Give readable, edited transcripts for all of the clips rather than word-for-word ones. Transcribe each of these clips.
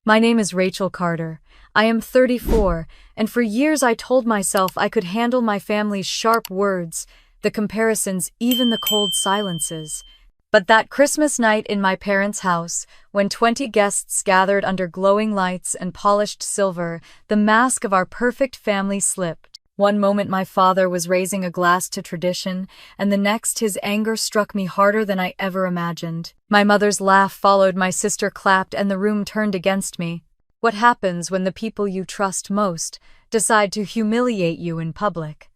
My name is Rachel Carter. I am 34, and for years I told myself I could handle my family's sharp words, the comparisons, even the cold silences. But that Christmas night in my parents' house, when 20 guests gathered under glowing lights and polished silver, the mask of our perfect family slipped. One moment my father was raising a glass to tradition, and the next his anger struck me harder than I ever imagined. My mother's laugh followed, my sister clapped, and the room turned against me. What happens when the people you trust most decide to humiliate you in public?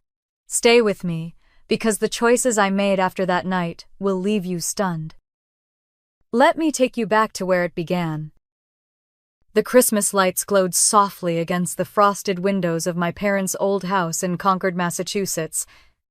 Stay with me, because the choices I made after that night will leave you stunned. Let me take you back to where it began. The Christmas lights glowed softly against the frosted windows of my parents' old house in Concord, Massachusetts,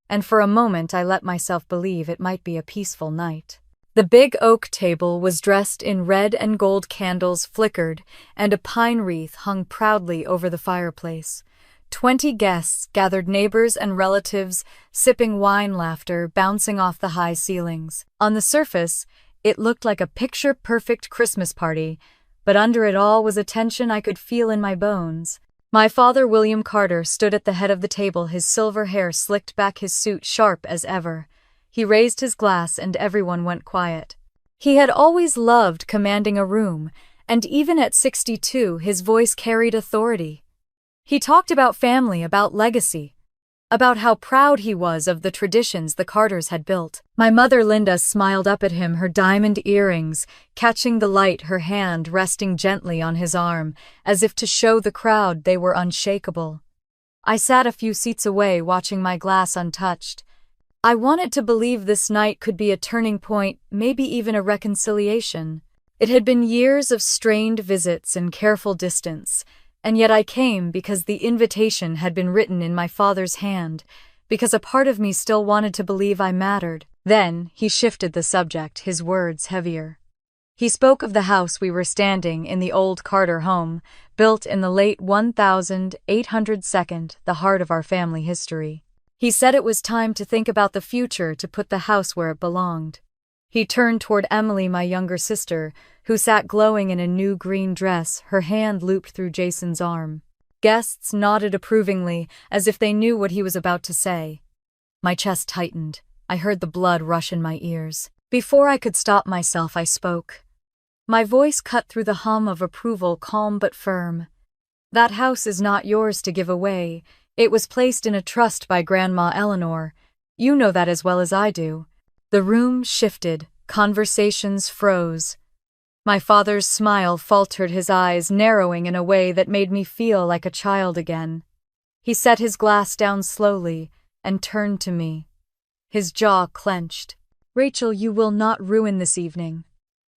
and for a moment I let myself believe it might be a peaceful night. The big oak table was dressed in red and gold, candles flickered, and a pine wreath hung proudly over the fireplace. 20 guests gathered, neighbors and relatives, sipping wine, laughter bouncing off the high ceilings. On the surface, it looked like a picture-perfect Christmas party, but under it all was a tension I could feel in my bones. My father, William Carter, stood at the head of the table, his silver hair slicked back, his suit sharp as ever. He raised his glass and everyone went quiet. He had always loved commanding a room, and even at 62 his voice carried authority. He talked about family, about legacy, about how proud he was of the traditions the Carters had built. My mother, Linda, smiled up at him, her diamond earrings catching the light, her hand resting gently on his arm, as if to show the crowd they were unshakable. I sat a few seats away, watching, my glass untouched. I wanted to believe this night could be a turning point, maybe even a reconciliation. It had been years of strained visits and careful distance, and yet I came because the invitation had been written in my father's hand, because a part of me still wanted to believe I mattered. Then he shifted the subject, his words heavier. He spoke of the house we were standing in, the old Carter home, built in the late 1802, the heart of our family history. He said it was time to think about the future, to put the house where it belonged. He turned toward Emily, my younger sister, who sat glowing in a new green dress, her hand looped through Jason's arm. Guests nodded approvingly, as if they knew what he was about to say. My chest tightened. I heard the blood rush in my ears. Before I could stop myself, I spoke. My voice cut through the hum of approval, calm but firm. That house is not yours to give away. It was placed in a trust by Grandma Eleanor. You know that as well as I do. The room shifted. Conversations froze. My father's smile faltered, his eyes narrowing in a way that made me feel like a child again. He set his glass down slowly and turned to me. His jaw clenched. Rachel, you will not ruin this evening.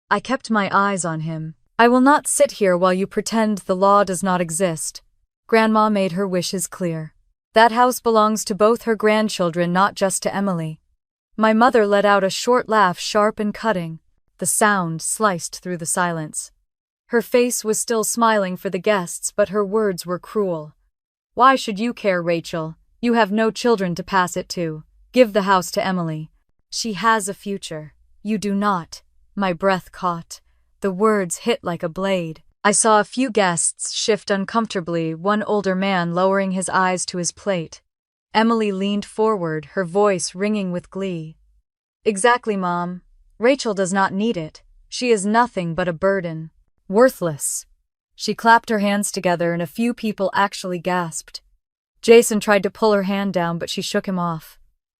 I kept my eyes on him. I will not sit here while you pretend the law does not exist. Grandma made her wishes clear. That house belongs to both her grandchildren, not just to Emily. My mother let out a short laugh, sharp and cutting. The sound sliced through the silence. Her face was still smiling for the guests, but her words were cruel. Why should you care, Rachel? You have no children to pass it to. Give the house to Emily. She has a future. You do not. My breath caught. The words hit like a blade. I saw a few guests shift uncomfortably, one older man lowering his eyes to his plate. Emily leaned forward, her voice ringing with glee. Exactly, Mom. Rachel does not need it. She is nothing but a burden. Worthless. She clapped her hands together and a few people actually gasped. Jason tried to pull her hand down, but she shook him off.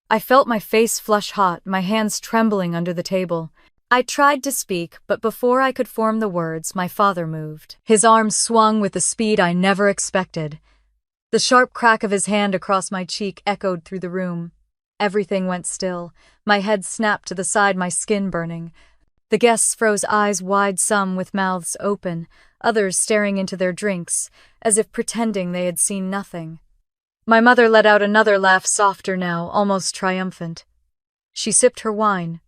I felt my face flush hot, my hands trembling under the table. I tried to speak, but before I could form the words, my father moved. His arm swung with a speed I never expected. The sharp crack of his hand across my cheek echoed through the room. Everything went still. My head snapped to the side, my skin burning. The guests froze, eyes wide, some with mouths open, others staring into their drinks, as if pretending they had seen nothing. My mother let out another laugh, softer now, almost triumphant. She sipped her wine.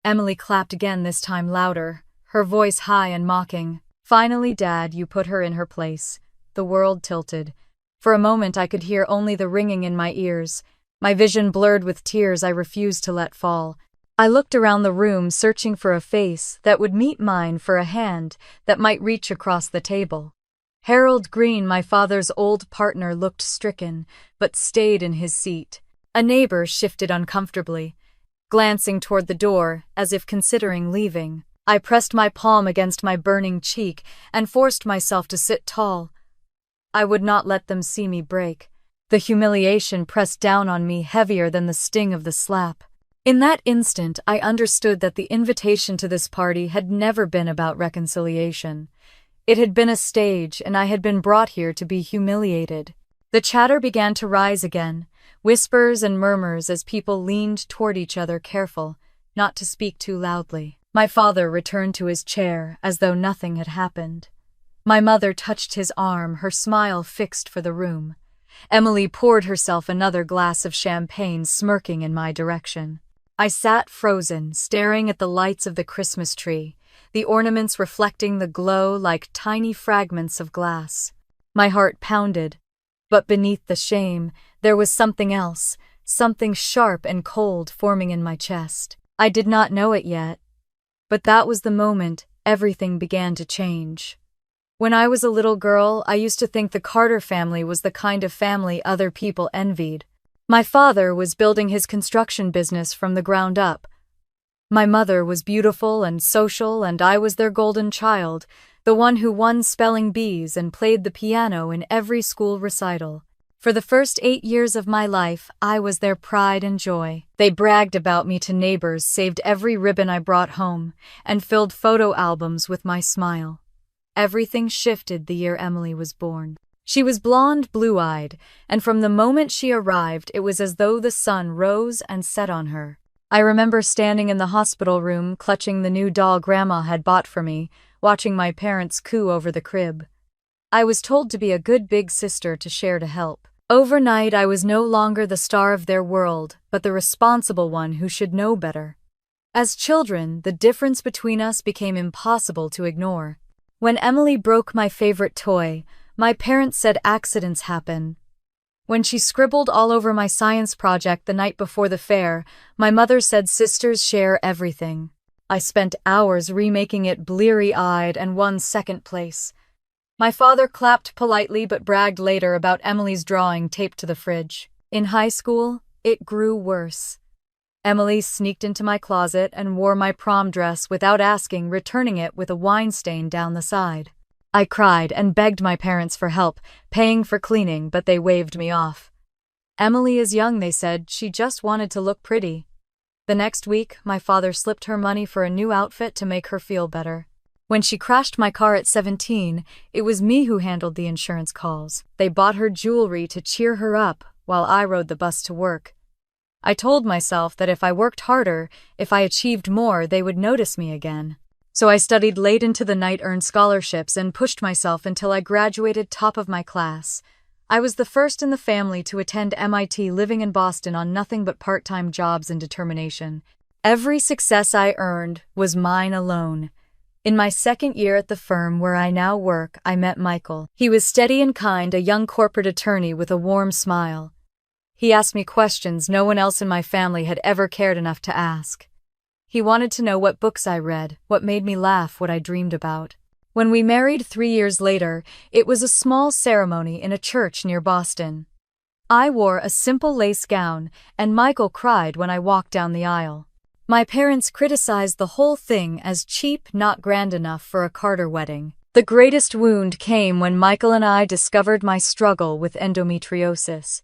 Emily clapped again, this time louder, her voice high and mocking. Finally, Dad, you put her in her place. The world tilted. For a moment I could hear only the ringing in my ears. My vision blurred with tears I refused to let fall. I looked around the room searching for a face that would meet mine, for a hand that might reach across the table. Harold Green, my father's old partner, looked stricken, but stayed in his seat. A neighbor shifted uncomfortably, glancing toward the door as if considering leaving. I pressed my palm against my burning cheek and forced myself to sit tall. I would not let them see me break. The humiliation pressed down on me heavier than the sting of the slap. In that instant, I understood that the invitation to this party had never been about reconciliation. It had been a stage, and I had been brought here to be humiliated. The chatter began to rise again, whispers and murmurs as people leaned toward each other, careful not to speak too loudly. My father returned to his chair as though nothing had happened. My mother touched his arm, her smile fixed for the room. Emily poured herself another glass of champagne, smirking in my direction. I sat frozen, staring at the lights of the Christmas tree, the ornaments reflecting the glow like tiny fragments of glass. My heart pounded, but beneath the shame, there was something else, something sharp and cold forming in my chest. I did not know it yet, but that was the moment everything began to change. When I was a little girl, I used to think the Carter family was the kind of family other people envied. My father was building his construction business from the ground up. My mother was beautiful and social, and I was their golden child, the one who won spelling bees and played the piano in every school recital. For the first 8 years of my life, I was their pride and joy. They bragged about me to neighbors, saved every ribbon I brought home, and filled photo albums with my smile. Everything shifted the year Emily was born. She was blonde, blue-eyed, and from the moment she arrived, it was as though the sun rose and set on her. I remember standing in the hospital room, clutching the new doll Grandma had bought for me, watching my parents coo over the crib. I was told to be a good big sister, to share, to help. Overnight, I was no longer the star of their world, but the responsible one who should know better. As children, the difference between us became impossible to ignore. When Emily broke my favorite toy, my parents said accidents happen. When she scribbled all over my science project the night before the fair, my mother said sisters share everything. I spent hours remaking it, bleary-eyed, and won second place. My father clapped politely but bragged later about Emily's drawing taped to the fridge. In high school, it grew worse. Emily sneaked into my closet and wore my prom dress without asking, returning it with a wine stain down the side. I cried and begged my parents for help, paying for cleaning, but they waved me off. Emily is young, they said. She just wanted to look pretty. The next week, my father slipped her money for a new outfit to make her feel better. When she crashed my car at 17, it was me who handled the insurance calls. They bought her jewelry to cheer her up while I rode the bus to work. I told myself that if I worked harder, if I achieved more, they would notice me again. So I studied late into the night, earned scholarships, and pushed myself until I graduated top of my class. I was the first in the family to attend MIT, living in Boston on nothing but part-time jobs and determination. Every success I earned was mine alone. In my second year at the firm where I now work, I met Michael. He was steady and kind, a young corporate attorney with a warm smile. He asked me questions no one else in my family had ever cared enough to ask. He wanted to know what books I read, what made me laugh, what I dreamed about. When we married 3 years later, it was a small ceremony in a church near Boston. I wore a simple lace gown, and Michael cried when I walked down the aisle. My parents criticized the whole thing as cheap, not grand enough for a Carter wedding. The greatest wound came when Michael and I discovered my struggle with endometriosis.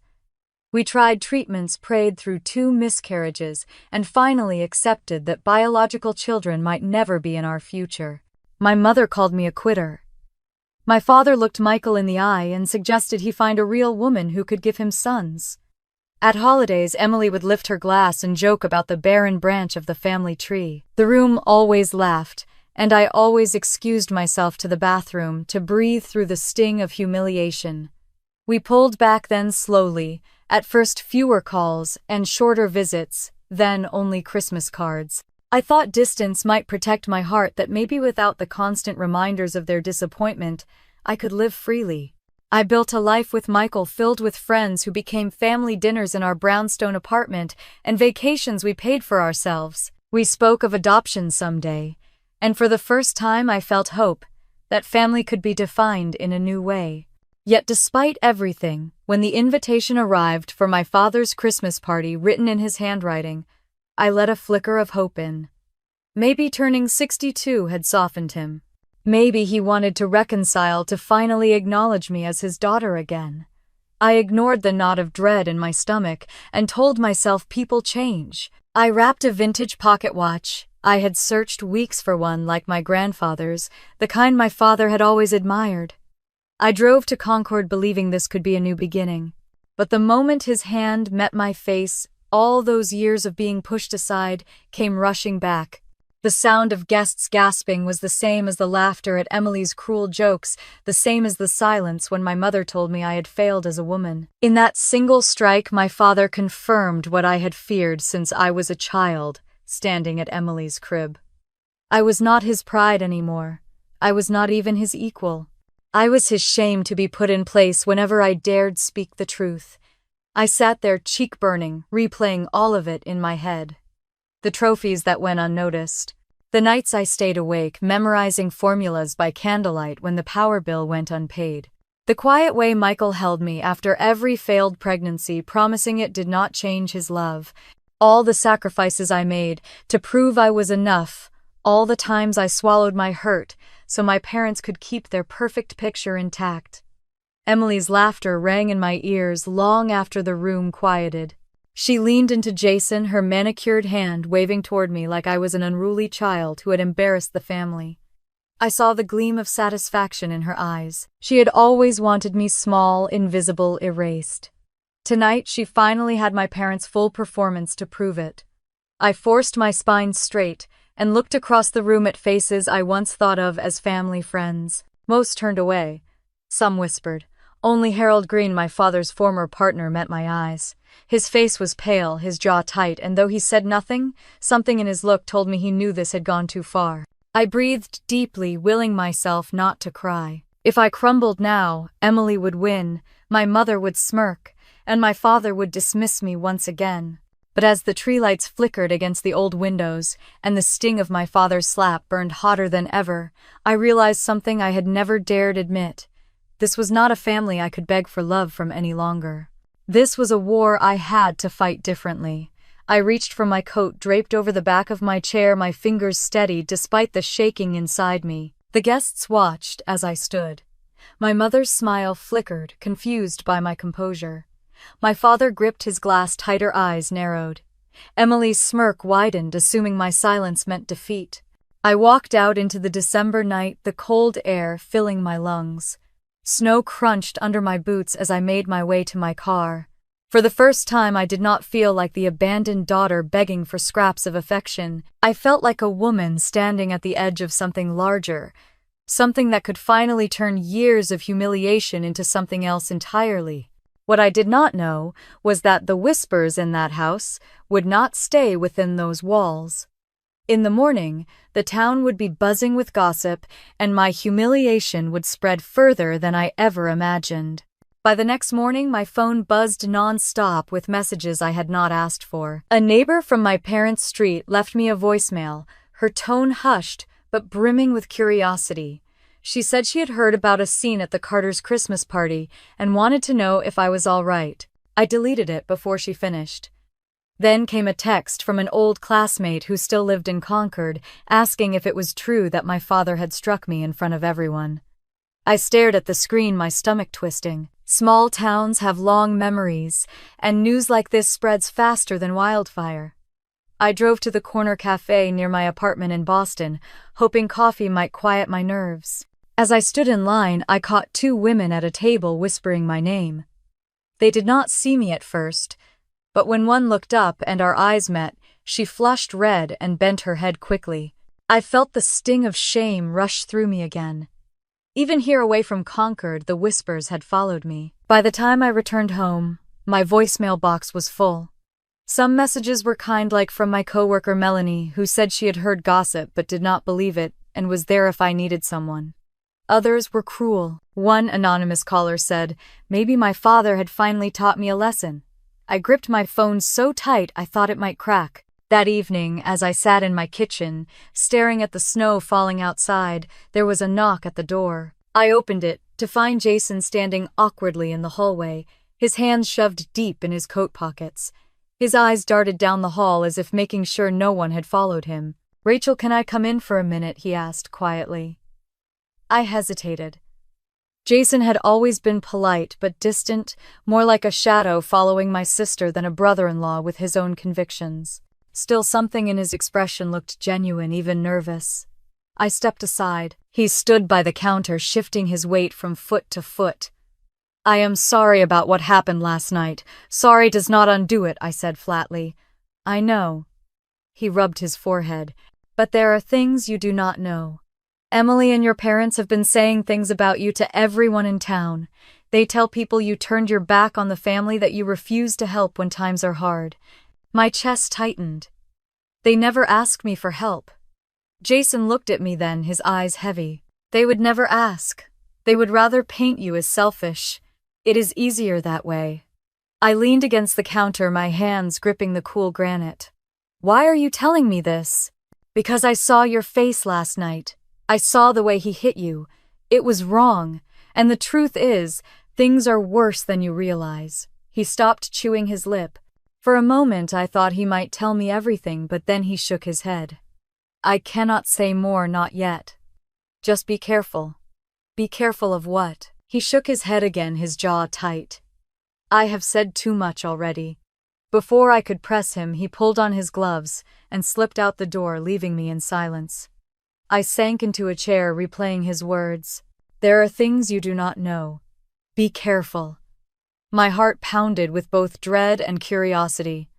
We tried treatments, prayed through 2 miscarriages, and finally accepted that biological children might never be in our future. My mother called me a quitter. My father looked Michael in the eye and suggested he find a real woman who could give him sons. At holidays, Emily would lift her glass and joke about the barren branch of the family tree. The room always laughed, and I always excused myself to the bathroom to breathe through the sting of humiliation. We pulled back then slowly. At first, fewer calls and shorter visits, then only Christmas cards. I thought distance might protect my heart, that maybe without the constant reminders of their disappointment, I could live freely. I built a life with Michael filled with friends who became family dinners in our brownstone apartment and vacations we paid for ourselves. We spoke of adoption someday, and for the first time I felt hope that family could be defined in a new way. Yet despite everything, when the invitation arrived for my father's Christmas party written in his handwriting, I let a flicker of hope in. Maybe turning 62 had softened him. Maybe he wanted to reconcile to finally acknowledge me as his daughter again. I ignored the knot of dread in my stomach and told myself people change. I wrapped a vintage pocket watch. I had searched weeks for one like my grandfather's, the kind my father had always admired. I drove to Concord believing this could be a new beginning. But the moment his hand met my face, all those years of being pushed aside came rushing back. The sound of guests gasping was the same as the laughter at Emily's cruel jokes, the same as the silence when my mother told me I had failed as a woman. In that single strike, my father confirmed what I had feared since I was a child, standing at Emily's crib. I was not his pride anymore. I was not even his equal. I was his shame to be put in place whenever I dared speak the truth. I sat there cheek-burning, replaying all of it in my head. The trophies that went unnoticed. The nights I stayed awake, memorizing formulas by candlelight when the power bill went unpaid. The quiet way Michael held me after every failed pregnancy, promising it did not change his love. All the sacrifices I made to prove I was enough. All the times I swallowed my hurt so my parents could keep their perfect picture intact. Emily's laughter rang in my ears long after the room quieted. She leaned into Jason, her manicured hand waving toward me like I was an unruly child who had embarrassed the family. I saw the gleam of satisfaction in her eyes. She had always wanted me small, invisible, erased. Tonight, she finally had my parents' full performance to prove it. I forced my spine straight and looked across the room at faces I once thought of as family friends. Most turned away. Some whispered. Only Harold Green, my father's former partner, met my eyes. His face was pale, his jaw tight, and though he said nothing, something in his look told me he knew this had gone too far. I breathed deeply, willing myself not to cry. If I crumbled now, Emily would win, my mother would smirk, and my father would dismiss me once again. But as the tree lights flickered against the old windows, and the sting of my father's slap burned hotter than ever, I realized something I had never dared admit. This was not a family I could beg for love from any longer. This was a war I had to fight differently. I reached for my coat draped over the back of my chair, my fingers steady despite the shaking inside me. The guests watched as I stood. My mother's smile flickered, confused by my composure. My father gripped his glass tighter, eyes narrowed. Emily's smirk widened, assuming my silence meant defeat. I walked out into the December night, the cold air filling my lungs. Snow crunched under my boots as I made my way to my car. For the first time, I did not feel like the abandoned daughter begging for scraps of affection. I felt like a woman standing at the edge of something larger, something that could finally turn years of humiliation into something else entirely. What I did not know was that the whispers in that house would not stay within those walls. In the morning, the town would be buzzing with gossip, and my humiliation would spread further than I ever imagined. By the next morning, my phone buzzed non-stop with messages I had not asked for. A neighbor from my parents' street left me a voicemail, her tone hushed but brimming with curiosity. She said she had heard about a scene at the Carters' Christmas party and wanted to know if I was all right. I deleted it before she finished. Then came a text from an old classmate who still lived in Concord, asking if it was true that my father had struck me in front of everyone. I stared at the screen, my stomach twisting. Small towns have long memories, and news like this spreads faster than wildfire. I drove to the corner cafe near my apartment in Boston, hoping coffee might quiet my nerves. As I stood in line, I caught two women at a table whispering my name. They did not see me at first, but when one looked up and our eyes met, she flushed red and bent her head quickly. I felt the sting of shame rush through me again. Even here away from Concord, the whispers had followed me. By the time I returned home, my voicemail box was full. Some messages were kind, like from my coworker Melanie, who said she had heard gossip but did not believe it and was there if I needed someone. Others were cruel. One anonymous caller said, maybe my father had finally taught me a lesson. I gripped my phone so tight I thought it might crack. That evening, as I sat in my kitchen, staring at the snow falling outside, there was a knock at the door. I opened it to find Jason standing awkwardly in the hallway, his hands shoved deep in his coat pockets. His eyes darted down the hall as if making sure no one had followed him. "Rachel, can I come in for a minute?" he asked quietly. I hesitated. Jason had always been polite but distant, more like a shadow following my sister than a brother-in-law with his own convictions. Still, something in his expression looked genuine, even nervous. I stepped aside. He stood by the counter, shifting his weight from foot to foot. "I am sorry about what happened last night. Sorry does not undo it," I said flatly. "I know." He rubbed his forehead. "But there are things you do not know. Emily and your parents have been saying things about you to everyone in town. They tell people you turned your back on the family, that you refuse to help when times are hard." My chest tightened. "They never asked me for help." Jason looked at me then, his eyes heavy. "They would never ask. They would rather paint you as selfish. It is easier that way." I leaned against the counter, my hands gripping the cool granite. "Why are you telling me this?" "Because I saw your face last night. I saw the way he hit you. It was wrong. And the truth is, things are worse than you realize." He stopped chewing his lip. For a moment I thought he might tell me everything, but then he shook his head. "I cannot say more, not yet. Just be careful." "Be careful of what?" He shook his head again, his jaw tight. "I have said too much already." Before I could press him, he pulled on his gloves and slipped out the door, leaving me in silence. I sank into a chair, replaying his words. "There are things you do not know. Be careful." My heart pounded with both dread and curiosity.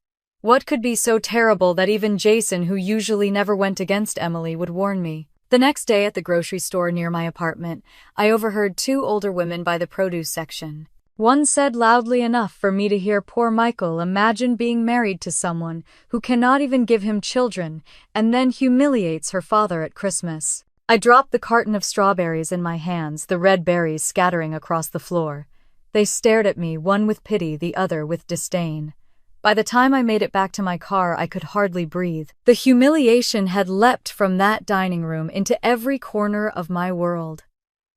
What could be so terrible that even Jason, who usually never went against Emily, would warn me? The next day at the grocery store near my apartment, I overheard two older women by the produce section. One said loudly enough for me to hear, "Poor Michael, imagine being married to someone who cannot even give him children and then humiliates her father at Christmas." I dropped the carton of strawberries in my hands, the red berries scattering across the floor. They stared at me, one with pity, the other with disdain. By the time I made it back to my car, I could hardly breathe. The humiliation had leapt from that dining room into every corner of my world.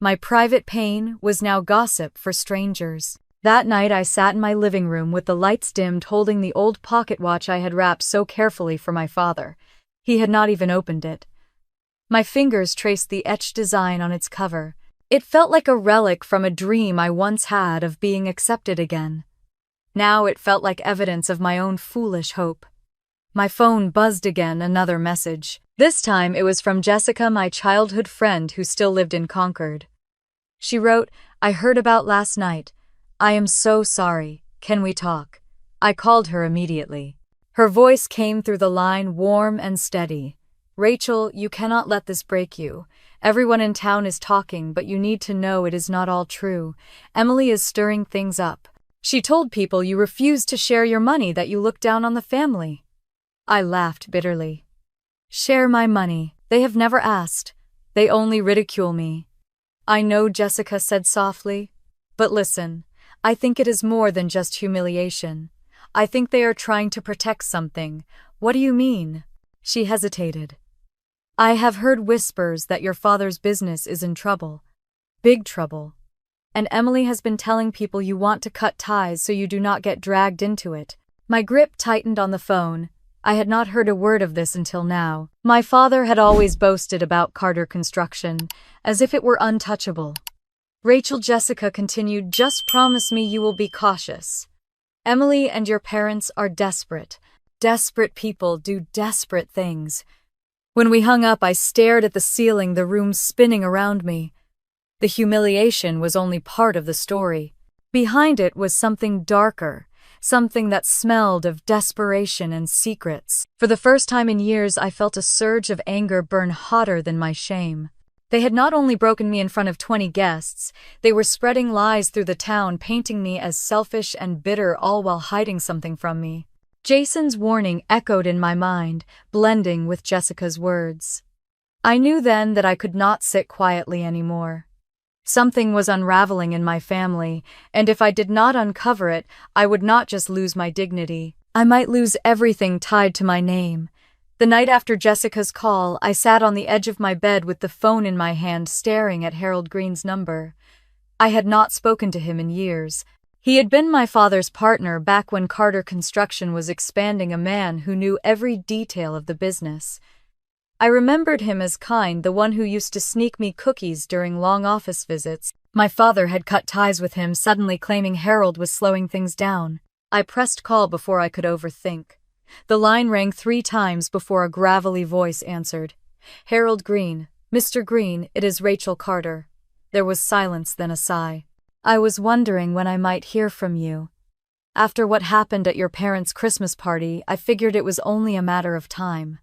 My private pain was now gossip for strangers. That night I sat in my living room with the lights dimmed, holding the old pocket watch I had wrapped so carefully for my father. He had not even opened it. My fingers traced the etched design on its cover. It felt like a relic from a dream I once had of being accepted again. Now it felt like evidence of my own foolish hope. My phone buzzed again, another message. This time it was from Jessica, my childhood friend who still lived in Concord. She wrote, "I heard about last night. I am so sorry. Can we talk?" I called her immediately. Her voice came through the line, warm and steady. "Rachel, you cannot let this break you. Everyone in town is talking, but you need to know it is not all true. Emily is stirring things up. She told people you refused to share your money, that you looked down on the family." I laughed bitterly. "Share my money? They have never asked. They only ridicule me." "I know," Jessica said softly. "But listen, I think it is more than just humiliation. I think they are trying to protect something." "What do you mean?" She hesitated. "I have heard whispers that your father's business is in trouble. Big trouble. And Emily has been telling people you want to cut ties so you do not get dragged into it." My grip tightened on the phone. I had not heard a word of this until now. My father had always boasted about Carter Construction, as if it were untouchable. "Rachel," Jessica continued, "just promise me you will be cautious. Emily and your parents are desperate. Desperate people do desperate things." When we hung up, I stared at the ceiling, the room spinning around me. The humiliation was only part of the story. Behind it was something darker, something that smelled of desperation and secrets. For the first time in years, I felt a surge of anger burn hotter than my shame. They had not only broken me in front of 20 guests, they were spreading lies through the town, painting me as selfish and bitter, all while hiding something from me. Jason's warning echoed in my mind, blending with Jessica's words. I knew then that I could not sit quietly anymore. Something was unraveling in my family, and if I did not uncover it, I would not just lose my dignity. I might lose everything tied to my name. The night after Jessica's call, I sat on the edge of my bed with the phone in my hand staring at Harold Green's number. I had not spoken to him in years. He had been my father's partner back when Carter Construction was expanding, a man who knew every detail of the business. I remembered him as kind, the one who used to sneak me cookies during long office visits. My father had cut ties with him, suddenly claiming Harold was slowing things down. I pressed call before I could overthink. The line rang 3 times before a gravelly voice answered. Harold Green. Mr. Green, it is Rachel Carter. There was silence, then a sigh. I was wondering when I might hear from you. After what happened at your parents' Christmas party, I figured it was only a matter of time.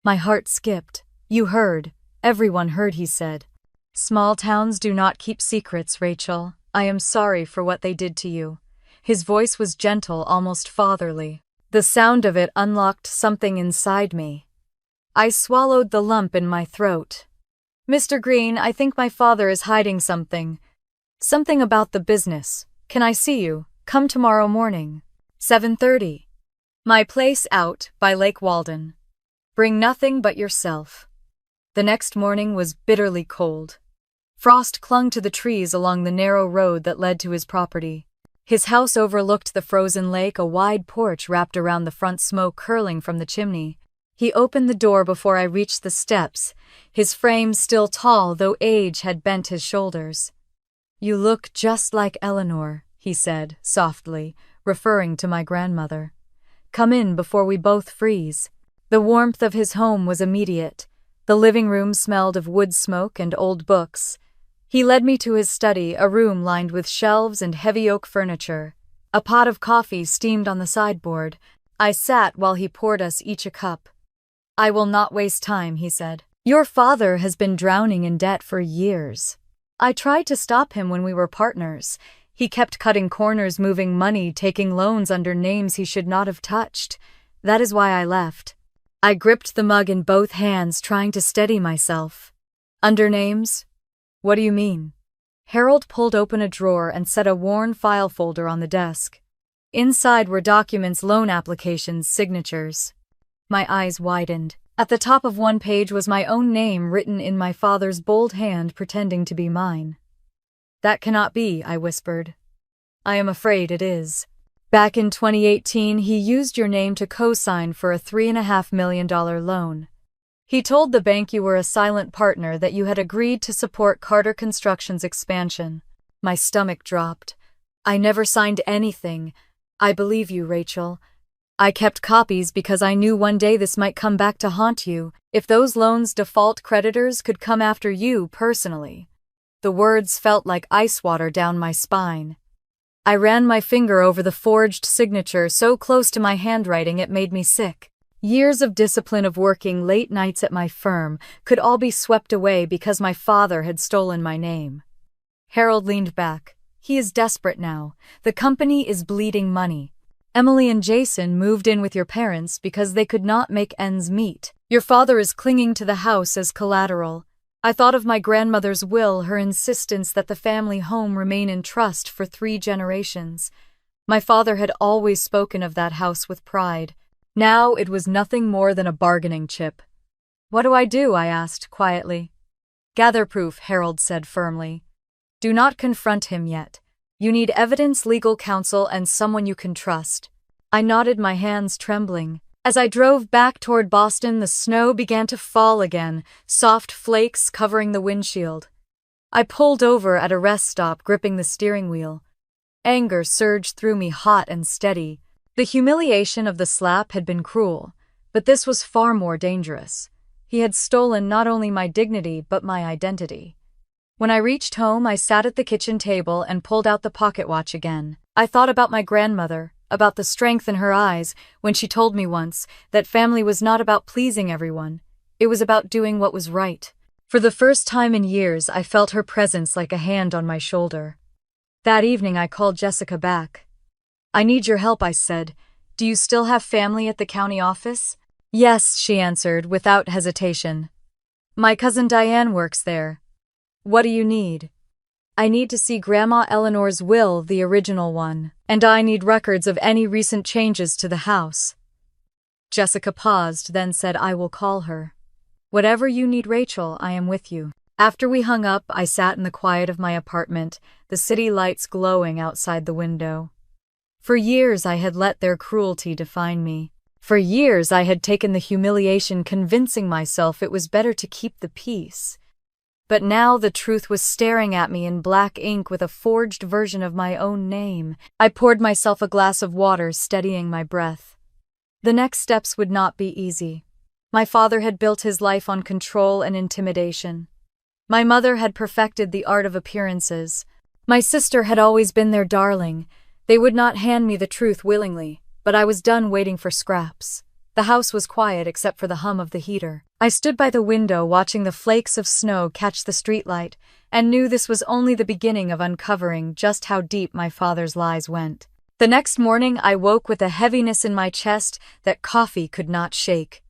My heart skipped. You heard. Everyone heard, he said. Small towns do not keep secrets, Rachel. I am sorry for what they did to you. His voice was gentle, almost fatherly. The sound of it unlocked something inside me. I swallowed the lump in my throat. Mr. Green, I think my father is hiding something. Something about the business. Can I see you? Come tomorrow morning. 7:30. My place out by Lake Walden. Bring nothing but yourself. The next morning was bitterly cold. Frost clung to the trees along the narrow road that led to his property. His house overlooked the frozen lake, a wide porch wrapped around the front, smoke curling from the chimney. He opened the door before I reached the steps, his frame still tall, though age had bent his shoulders. You look just like Eleanor, he said, softly, referring to my grandmother. Come in before we both freeze. The warmth of his home was immediate. The living room smelled of wood smoke and old books. He led me to his study, a room lined with shelves and heavy oak furniture. A pot of coffee steamed on the sideboard. I sat while he poured us each a cup. I will not waste time, he said. Your father has been drowning in debt for years. I tried to stop him when we were partners. He kept cutting corners, moving money, taking loans under names he should not have touched. That is why I left. I gripped the mug in both hands, trying to steady myself. Under names? What do you mean? Harold pulled open a drawer and set a worn file folder on the desk. Inside were documents, loan applications, signatures. My eyes widened. At the top of one page was my own name written in my father's bold hand, pretending to be mine. That cannot be, I whispered. I am afraid it is. Back in 2018, he used your name to co-sign for a $3.5 million loan. He told the bank you were a silent partner, that you had agreed to support Carter Construction's expansion. My stomach dropped. I never signed anything. I believe you, Rachel. I kept copies because I knew one day this might come back to haunt you. If those loans default, creditors could come after you personally. The words felt like ice water down my spine. I ran my finger over the forged signature, so close to my handwriting it made me sick. Years of discipline, of working late nights at my firm, could all be swept away because my father had stolen my name. Harold leaned back. He is desperate now. The company is bleeding money. Emily and Jason moved in with your parents because they could not make ends meet. Your father is clinging to the house as collateral. I thought of my grandmother's will, her insistence that the family home remain in trust for 3 generations. My father had always spoken of that house with pride. Now it was nothing more than a bargaining chip. What do I do? I asked quietly. Gather proof, Harold said firmly. Do not confront him yet. You need evidence, legal counsel, and someone you can trust. I nodded, my hands trembling. As I drove back toward Boston, the snow began to fall again, soft flakes covering the windshield. I pulled over at a rest stop, gripping the steering wheel. Anger surged through me, hot and steady. The humiliation of the slap had been cruel, but this was far more dangerous. He had stolen not only my dignity but my identity. When I reached home, I sat at the kitchen table and pulled out the pocket watch again. I thought about my grandmother, about the strength in her eyes when she told me once that family was not about pleasing everyone. It was about doing what was right. For the first time in years, I felt her presence like a hand on my shoulder. That evening, I called Jessica back. I need your help, I said. Do you still have family at the county office? Yes, she answered without hesitation. My cousin Diane works there. What do you need? I need to see Grandma Eleanor's will, the original one. And I need records of any recent changes to the house. Jessica paused, then said, I will call her. Whatever you need, Rachel, I am with you. After we hung up, I sat in the quiet of my apartment, the city lights glowing outside the window. For years I had let their cruelty define me. For years I had taken the humiliation, convincing myself it was better to keep the peace. But now the truth was staring at me in black ink with a forged version of my own name. I poured myself a glass of water, steadying my breath. The next steps would not be easy. My father had built his life on control and intimidation. My mother had perfected the art of appearances. My sister had always been their darling. They would not hand me the truth willingly, but I was done waiting for scraps. The house was quiet except for the hum of the heater. I stood by the window watching the flakes of snow catch the streetlight, and knew this was only the beginning of uncovering just how deep my father's lies went. The next morning I woke with a heaviness in my chest that coffee could not shake.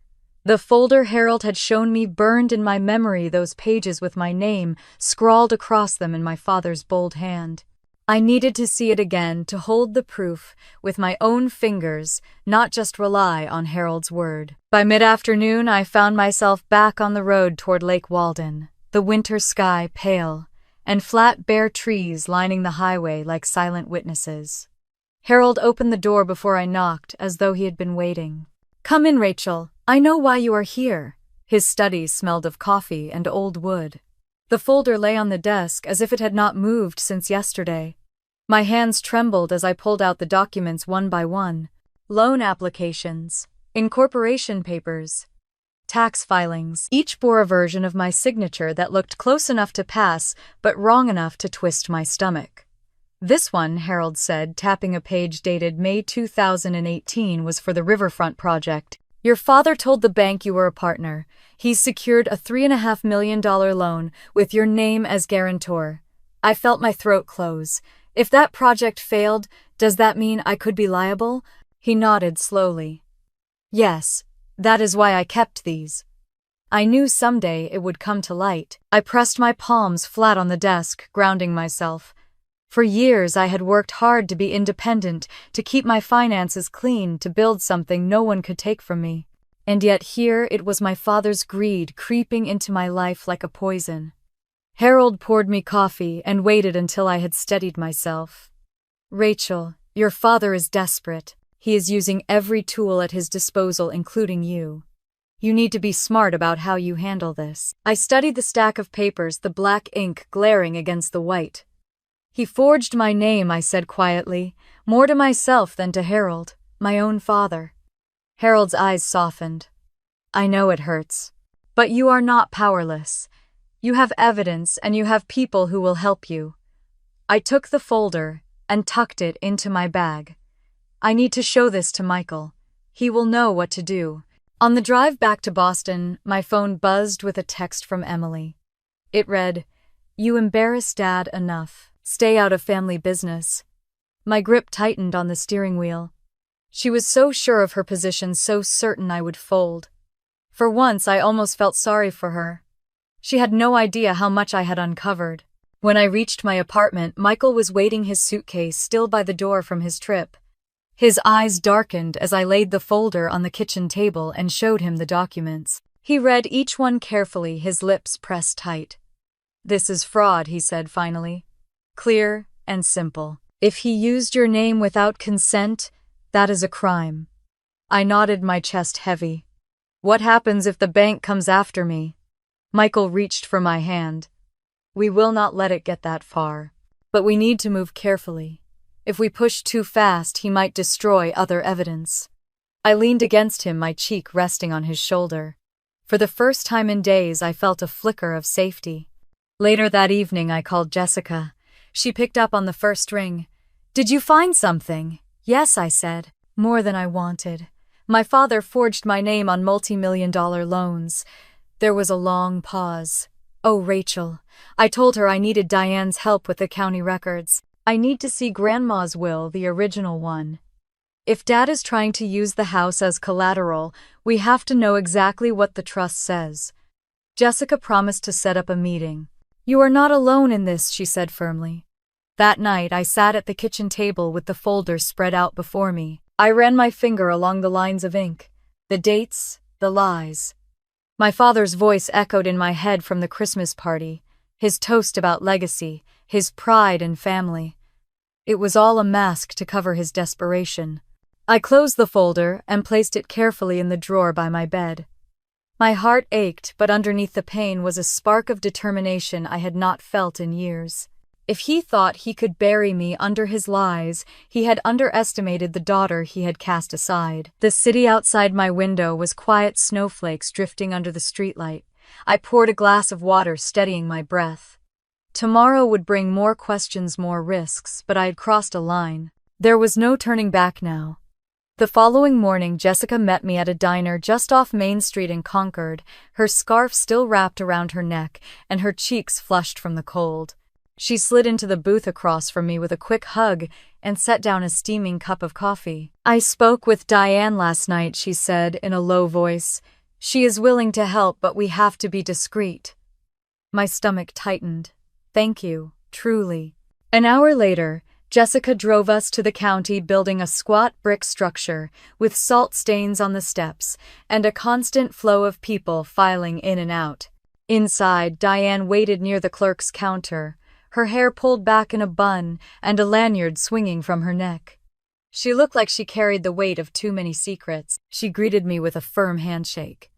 The folder Harold had shown me burned in my memory, those pages with my name scrawled across them in my father's bold hand. I needed to see it again, to hold the proof with my own fingers, not just rely on Harold's word. By mid-afternoon, I found myself back on the road toward Lake Walden, the winter sky pale, and flat bare trees lining the highway like silent witnesses. Harold opened the door before I knocked, as though he had been waiting. Come in, Rachel. I know why you are here. His study smelled of coffee and old wood. The folder lay on the desk as if it had not moved since yesterday. My hands trembled as I pulled out the documents one by one. Loan applications, incorporation papers, tax filings. Each bore a version of my signature that looked close enough to pass, but wrong enough to twist my stomach. This one, Harold said, tapping a page dated May 2018, was for the Riverfront project. Your father told the bank you were a partner. He's secured a $3.5 million loan with your name as guarantor. I felt my throat close. If that project failed, does that mean I could be liable? He nodded slowly. Yes, that is why I kept these. I knew someday it would come to light. I pressed my palms flat on the desk, grounding myself. For years I had worked hard to be independent, to keep my finances clean, to build something no one could take from me. And yet here it was my father's greed creeping into my life like a poison. Harold poured me coffee and waited until I had steadied myself. Rachel, your father is desperate. He is using every tool at his disposal, including you. You need to be smart about how you handle this. I studied the stack of papers, the black ink glaring against the white. He forged my name, I said quietly, more to myself than to Harold, my own father. Harold's eyes softened. I know it hurts, but you are not powerless. You have evidence and you have people who will help you. I took the folder and tucked it into my bag. I need to show this to Michael. He will know what to do. On the drive back to Boston, my phone buzzed with a text from Emily. It read, "You embarrass Dad enough. Stay out of family business." My grip tightened on the steering wheel. She was so sure of her position, so certain I would fold. For once, I almost felt sorry for her. She had no idea how much I had uncovered. When I reached my apartment, Michael was waiting, his suitcase still by the door from his trip. His eyes darkened as I laid the folder on the kitchen table and showed him the documents. He read each one carefully, his lips pressed tight. "This is fraud," he said finally. "Clear and simple. If he used your name without consent, that is a crime." I nodded, my chest heavy. "What happens if the bank comes after me?" Michael reached for my hand. "We will not let it get that far. But we need to move carefully. If we push too fast, he might destroy other evidence." I leaned against him, my cheek resting on his shoulder. For the first time in days, I felt a flicker of safety. Later that evening, I called Jessica. She picked up on the first ring. "Did you find something?" "Yes," I said. "More than I wanted. My father forged my name on multi-million-dollar loans." There was a long pause. "Oh, Rachel." I told her I needed Diane's help with the county records. "I need to see Grandma's will, the original one. If Dad is trying to use the house as collateral, we have to know exactly what the trust says." Jessica promised to set up a meeting. "You are not alone in this," she said firmly. That night I sat at the kitchen table with the folder spread out before me. I ran my finger along the lines of ink, the dates, the lies. My father's voice echoed in my head from the Christmas party, his toast about legacy, his pride in family. It was all a mask to cover his desperation. I closed the folder and placed it carefully in the drawer by my bed. My heart ached, but underneath the pain was a spark of determination I had not felt in years. If he thought he could bury me under his lies, he had underestimated the daughter he had cast aside. The city outside my window was quiet snowflakes drifting under the streetlight. I poured a glass of water, steadying my breath. Tomorrow would bring more questions, more risks, but I had crossed a line. There was no turning back now. The following morning, Jessica met me at a diner just off Main Street in Concord, her scarf still wrapped around her neck and her cheeks flushed from the cold. She slid into the booth across from me with a quick hug and set down a steaming cup of coffee. "I spoke with Diane last night," she said in a low voice. "She is willing to help, but we have to be discreet." My stomach tightened. Thank you, truly. An hour later, Jessica drove us to the county building, a squat brick structure with salt stains on the steps and a constant flow of people filing in and out. Inside, Diane waited near the clerk's counter, her hair pulled back in a bun and a lanyard swinging from her neck. She looked like she carried the weight of too many secrets. She greeted me with a firm handshake.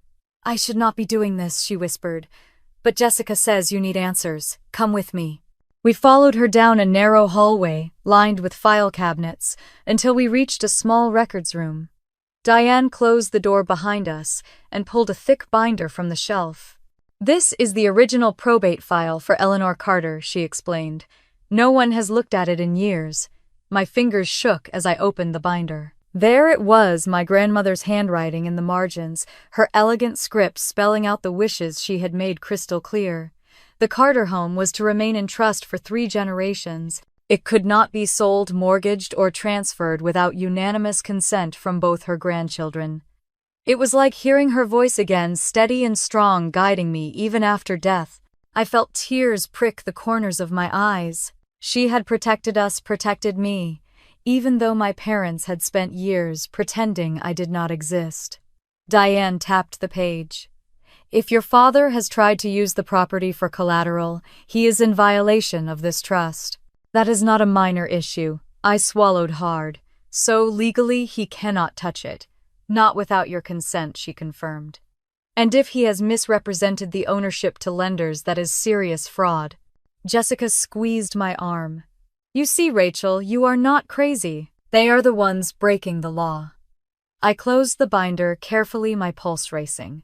"I should not be doing this," she whispered, "but Jessica says you need answers. Come with me." We followed her down a narrow hallway, lined with file cabinets, until we reached a small records room. Diane closed the door behind us and pulled a thick binder from the shelf. "This is the original probate file for Eleanor Carter," she explained. "No one has looked at it in years." My fingers shook as I opened the binder. There it was, my grandmother's handwriting in the margins, her elegant script spelling out the wishes she had made crystal clear. The Carter home was to remain in trust for 3 generations. It could not be sold, mortgaged, or transferred without unanimous consent from both her grandchildren. It was like hearing her voice again, steady and strong, guiding me even after death. I felt tears prick the corners of my eyes. She had protected us, protected me, even though my parents had spent years pretending I did not exist. Diane tapped the page. "If your father has tried to use the property for collateral, he is in violation of this trust. That is not a minor issue." I swallowed hard. "So legally he cannot touch it. Not without your consent," she confirmed. "And if he has misrepresented the ownership to lenders, that is serious fraud." Jessica squeezed my arm. "You see, Rachel, you are not crazy. They are the ones breaking the law." I closed the binder carefully, my pulse racing.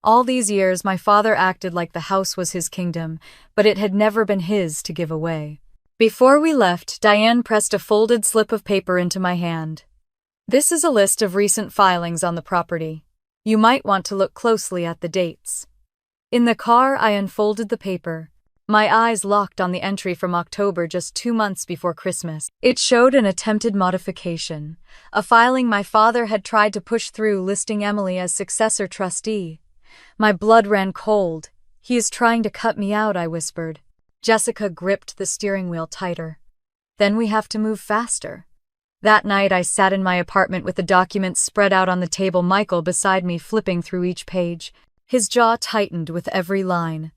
All these years my father acted like the house was his kingdom, but it had never been his to give away. Before we left, Diane pressed a folded slip of paper into my hand. "This is a list of recent filings on the property. You might want to look closely at the dates." In the car, I unfolded the paper. My eyes locked on the entry from October, just 2 months before Christmas. It showed an attempted modification, a filing my father had tried to push through listing Emily as successor trustee. My blood ran cold. "He is trying to cut me out," I whispered. Jessica gripped the steering wheel tighter. "Then we have to move faster." That night I sat in my apartment with the documents spread out on the table, Michael beside me flipping through each page. His jaw tightened with every line.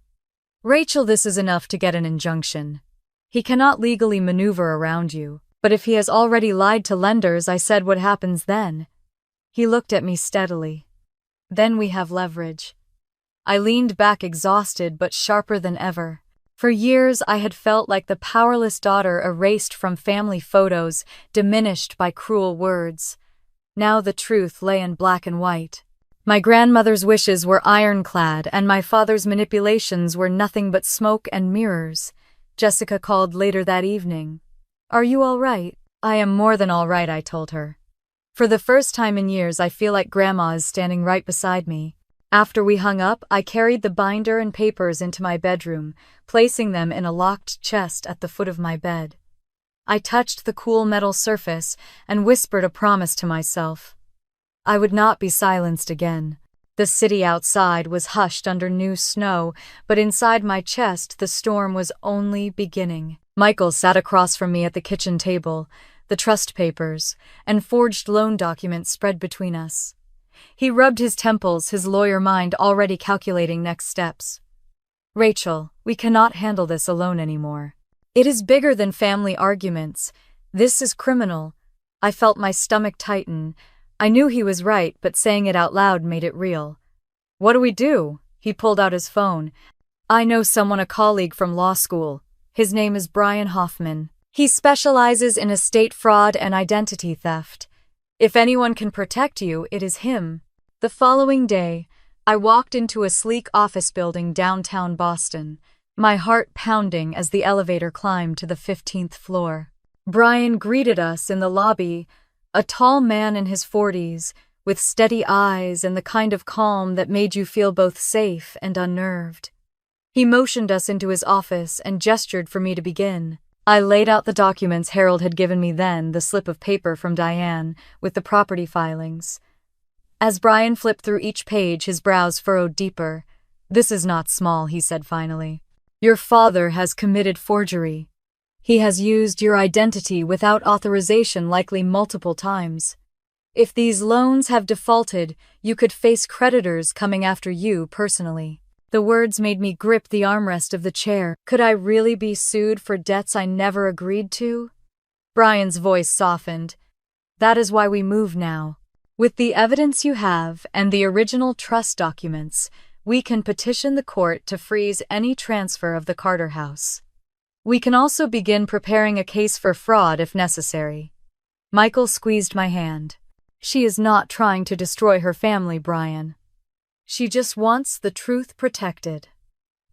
"Rachel, this is enough to get an injunction. He cannot legally maneuver around you. But if he has already lied to lenders," I said, "what happens then?" He looked at me steadily. "Then we have leverage." I leaned back, exhausted but sharper than ever. For years I had felt like the powerless daughter erased from family photos, diminished by cruel words. Now the truth lay in black and white. My grandmother's wishes were ironclad, and my father's manipulations were nothing but smoke and mirrors. Jessica called later that evening. "Are you all right?" "I am more than all right," I told her. For the first time in years, I feel like Grandma is standing right beside me. After we hung up, I carried the binder and papers into my bedroom, placing them in a locked chest at the foot of my bed. I touched the cool metal surface and whispered a promise to myself. I would not be silenced again. The city outside was hushed under new snow, but inside my chest the storm was only beginning. Michael sat across from me at the kitchen table, the trust papers and forged loan documents spread between us. He rubbed his temples, his lawyer mind already calculating next steps. "Rachel, we cannot handle this alone anymore. It is bigger than family arguments. This is criminal." I felt my stomach tighten. I knew he was right, but saying it out loud made it real. "What do we do?" He pulled out his phone. "I know someone, a colleague from law school. His name is Brian Hoffman. He specializes in estate fraud and identity theft. If anyone can protect you, it is him." The following day, I walked into a sleek office building downtown Boston, my heart pounding as the elevator climbed to the 15th floor. Brian greeted us in the lobby, a tall man in his 40s, with steady eyes and the kind of calm that made you feel both safe and unnerved. He motioned us into his office and gestured for me to begin. I laid out the documents Harold had given me then, the slip of paper from Diane, with the property filings. As Brian flipped through each page, his brows furrowed deeper. "This is not small," he said finally. "Your father has committed forgery. He has used your identity without authorization, likely multiple times. If these loans have defaulted, you could face creditors coming after you personally." The words made me grip the armrest of the chair. Could I really be sued for debts I never agreed to? Brian's voice softened. "That is why we move now. With the evidence you have and the original trust documents, we can petition the court to freeze any transfer of the Carter house. We can also begin preparing a case for fraud if necessary." Michael squeezed my hand. "She is not trying to destroy her family, Brian. She just wants the truth protected."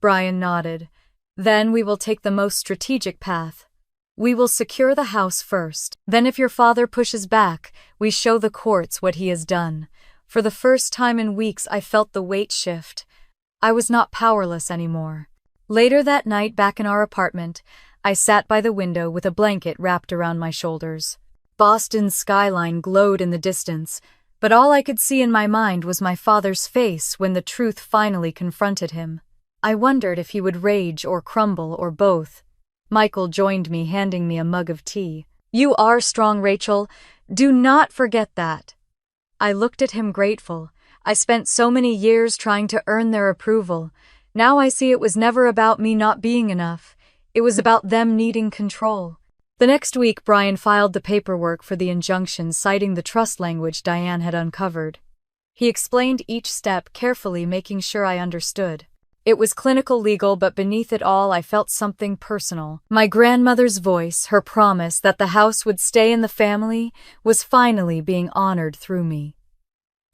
Brian nodded. "Then we will take the most strategic path. We will secure the house first. Then if your father pushes back, we show the courts what he has done." For the first time in weeks, I felt the weight shift. I was not powerless anymore. Later that night, back in our apartment, I sat by the window with a blanket wrapped around my shoulders. Boston's skyline glowed in the distance, but all I could see in my mind was my father's face when the truth finally confronted him. I wondered if he would rage or crumble or both. Michael joined me, handing me a mug of tea. "You are strong, Rachel. Do not forget that." I looked at him grateful. I spent so many years trying to earn their approval. Now I see it was never about me not being enough. It was about them needing control. The next week, Brian filed the paperwork for the injunction, citing the trust language Diane had uncovered. He explained each step carefully, making sure I understood. It was clinical legal, but beneath it all, I felt something personal. My grandmother's voice, her promise that the house would stay in the family, was finally being honored through me.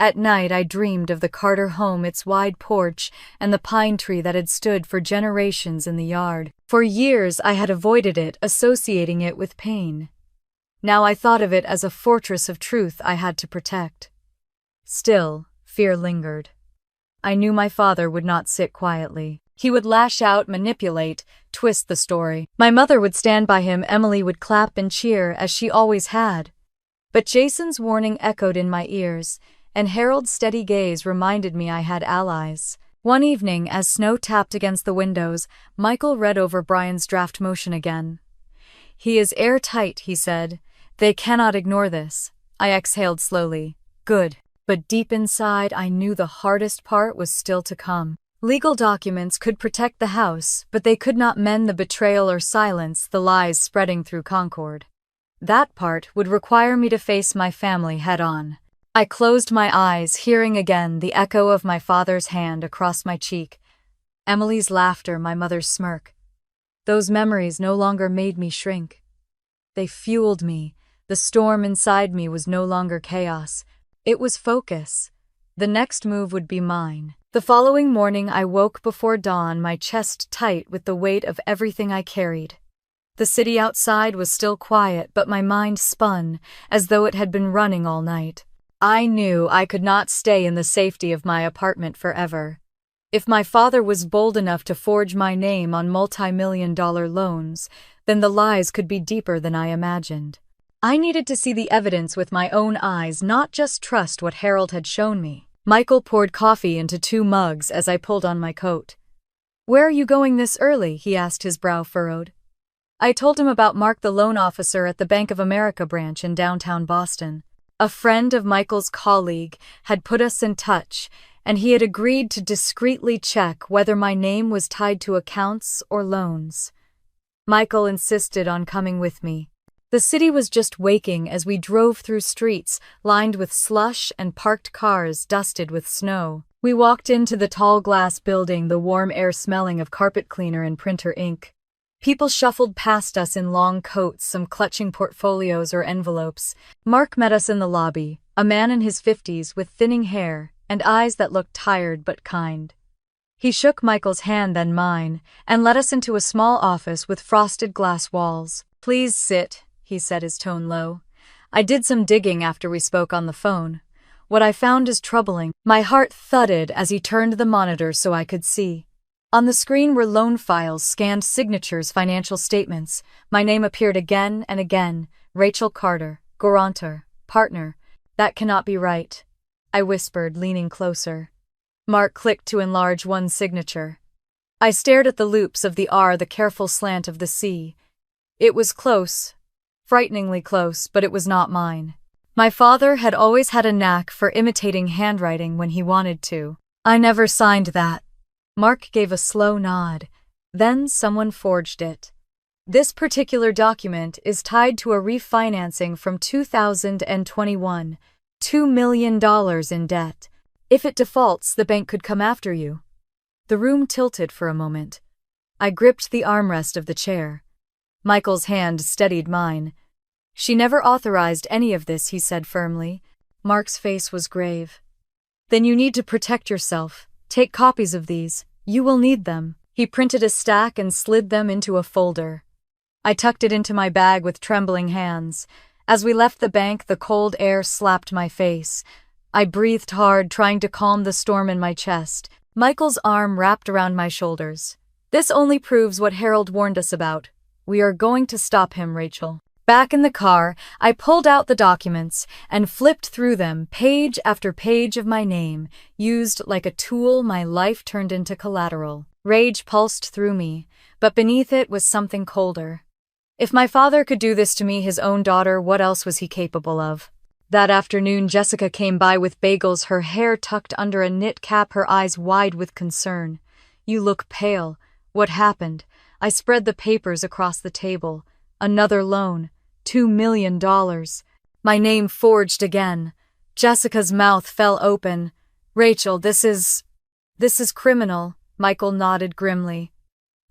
At night, I dreamed of the Carter home, its wide porch, and the pine tree that had stood for generations in the yard. For years, I had avoided it, associating it with pain. Now I thought of it as a fortress of truth I had to protect. Still, fear lingered. I knew my father would not sit quietly. He would lash out, manipulate, twist the story. My mother would stand by him, Emily would clap and cheer, as she always had. But Jason's warning echoed in my ears, and Harold's steady gaze reminded me I had allies. One evening, as snow tapped against the windows, Michael read over Brian's draft motion again. "He is airtight," he said. "They cannot ignore this." I exhaled slowly. Good. But deep inside, I knew the hardest part was still to come. Legal documents could protect the house, but they could not mend the betrayal or silence the lies spreading through Concord. That part would require me to face my family head-on. I closed my eyes, hearing again the echo of my father's hand across my cheek, Emily's laughter, my mother's smirk. Those memories no longer made me shrink. They fueled me. The storm inside me was no longer chaos. It was focus. The next move would be mine. The following morning, I woke before dawn, my chest tight with the weight of everything I carried. The city outside was still quiet, but my mind spun, as though it had been running all night. I knew I could not stay in the safety of my apartment forever. If my father was bold enough to forge my name on multi-million-dollar loans, then the lies could be deeper than I imagined. I needed to see the evidence with my own eyes, not just trust what Harold had shown me. Michael poured coffee into 2 mugs as I pulled on my coat. "Where are you going this early?" he asked, his brow furrowed. I told him about Mark, the loan officer at the Bank of America branch in downtown Boston. A friend of Michael's colleague had put us in touch, and he had agreed to discreetly check whether my name was tied to accounts or loans. Michael insisted on coming with me. The city was just waking as we drove through streets lined with slush and parked cars dusted with snow. We walked into the tall glass building, the warm air smelling of carpet cleaner and printer ink. People shuffled past us in long coats, some clutching portfolios or envelopes. Mark met us in the lobby, a man in his 50s with thinning hair and eyes that looked tired but kind. He shook Michael's hand, then mine, and led us into a small office with frosted glass walls. "Please sit," he said, his tone low. "I did some digging after we spoke on the phone. What I found is troubling." My heart thudded as he turned the monitor so I could see. On the screen were loan files, scanned signatures, financial statements. My name appeared again and again. Rachel Carter, guarantor, partner. "That cannot be right," I whispered, leaning closer. Mark clicked to enlarge one signature. I stared at the loops of the R, the careful slant of the C. It was close, frighteningly close, but it was not mine. My father had always had a knack for imitating handwriting when he wanted to. "I never signed that." Mark gave a slow nod. "Then someone forged it. This particular document is tied to a refinancing from 2021, $2 million in debt. If it defaults, the bank could come after you." The room tilted for a moment. I gripped the armrest of the chair. Michael's hand steadied mine. "She never authorized any of this," he said firmly. Mark's face was grave. "Then you need to protect yourself. Take copies of these. You will need them." He printed a stack and slid them into a folder. I tucked it into my bag with trembling hands. As we left the bank, the cold air slapped my face. I breathed hard, trying to calm the storm in my chest. Michael's arm wrapped around my shoulders. "This only proves what Harold warned us about. We are going to stop him, Rachel." Back in the car, I pulled out the documents and flipped through them, page after page of my name. Used like a tool, my life turned into collateral. Rage pulsed through me, but beneath it was something colder. If my father could do this to me, his own daughter, what else was he capable of? That afternoon, Jessica came by with bagels, her hair tucked under a knit cap, her eyes wide with concern. "You look pale. What happened?" I spread the papers across the table. Another loan. $2 million. My name forged again. Jessica's mouth fell open. "Rachel, this is criminal," Michael nodded grimly.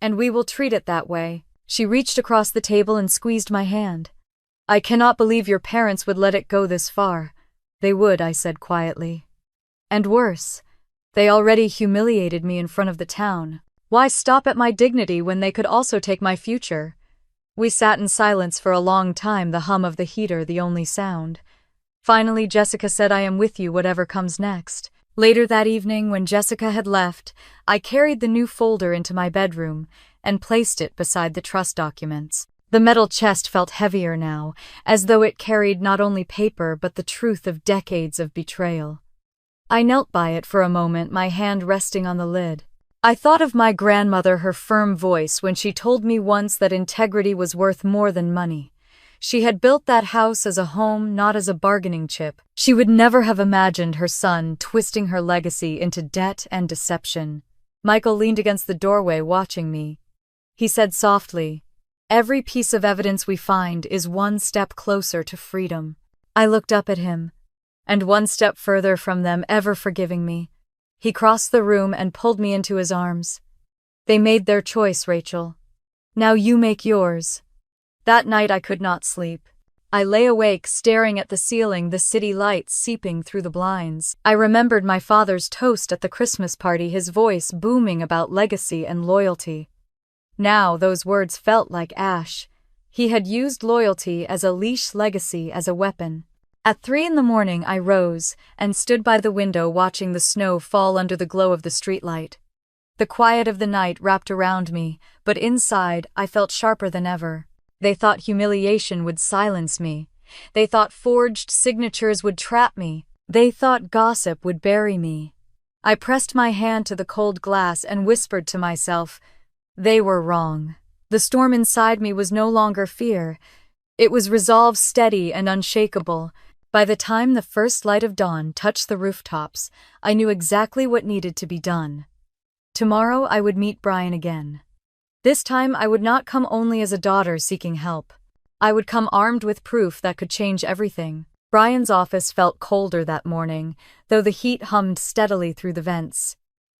"And we will treat it that way." She reached across the table and squeezed my hand. "I cannot believe your parents would let it go this far." "They would," I said quietly. "And worse. They already humiliated me in front of the town. Why stop at my dignity when they could also take my future?" We sat in silence for a long time, the hum of the heater the only sound. Finally, Jessica said, "I am with you whatever comes next." Later that evening, when Jessica had left, I carried the new folder into my bedroom and placed it beside the trust documents. The metal chest felt heavier now, as though it carried not only paper but the truth of decades of betrayal. I knelt by it for a moment, my hand resting on the lid. I thought of my grandmother, her firm voice when she told me once that integrity was worth more than money. She had built that house as a home, not as a bargaining chip. She would never have imagined her son twisting her legacy into debt and deception. Michael leaned against the doorway, watching me. He said softly, "Every piece of evidence we find is one step closer to freedom." I looked up at him, and one step further from them ever forgiving me. He crossed the room and pulled me into his arms. "They made their choice, Rachel. Now you make yours." That night I could not sleep. I lay awake, staring at the ceiling, the city lights seeping through the blinds. I remembered my father's toast at the Christmas party, his voice booming about legacy and loyalty. Now those words felt like ash. He had used loyalty as a leash, legacy as a weapon. At 3 a.m, I rose and stood by the window watching the snow fall under the glow of the streetlight. The quiet of the night wrapped around me, but inside I felt sharper than ever. They thought humiliation would silence me. They thought forged signatures would trap me. They thought gossip would bury me. I pressed my hand to the cold glass and whispered to myself, they were wrong. The storm inside me was no longer fear. It was resolve steady and unshakable. By the time the first light of dawn touched the rooftops, I knew exactly what needed to be done. Tomorrow I would meet Brian again. This time I would not come only as a daughter seeking help. I would come armed with proof that could change everything. Brian's office felt colder that morning, though the heat hummed steadily through the vents.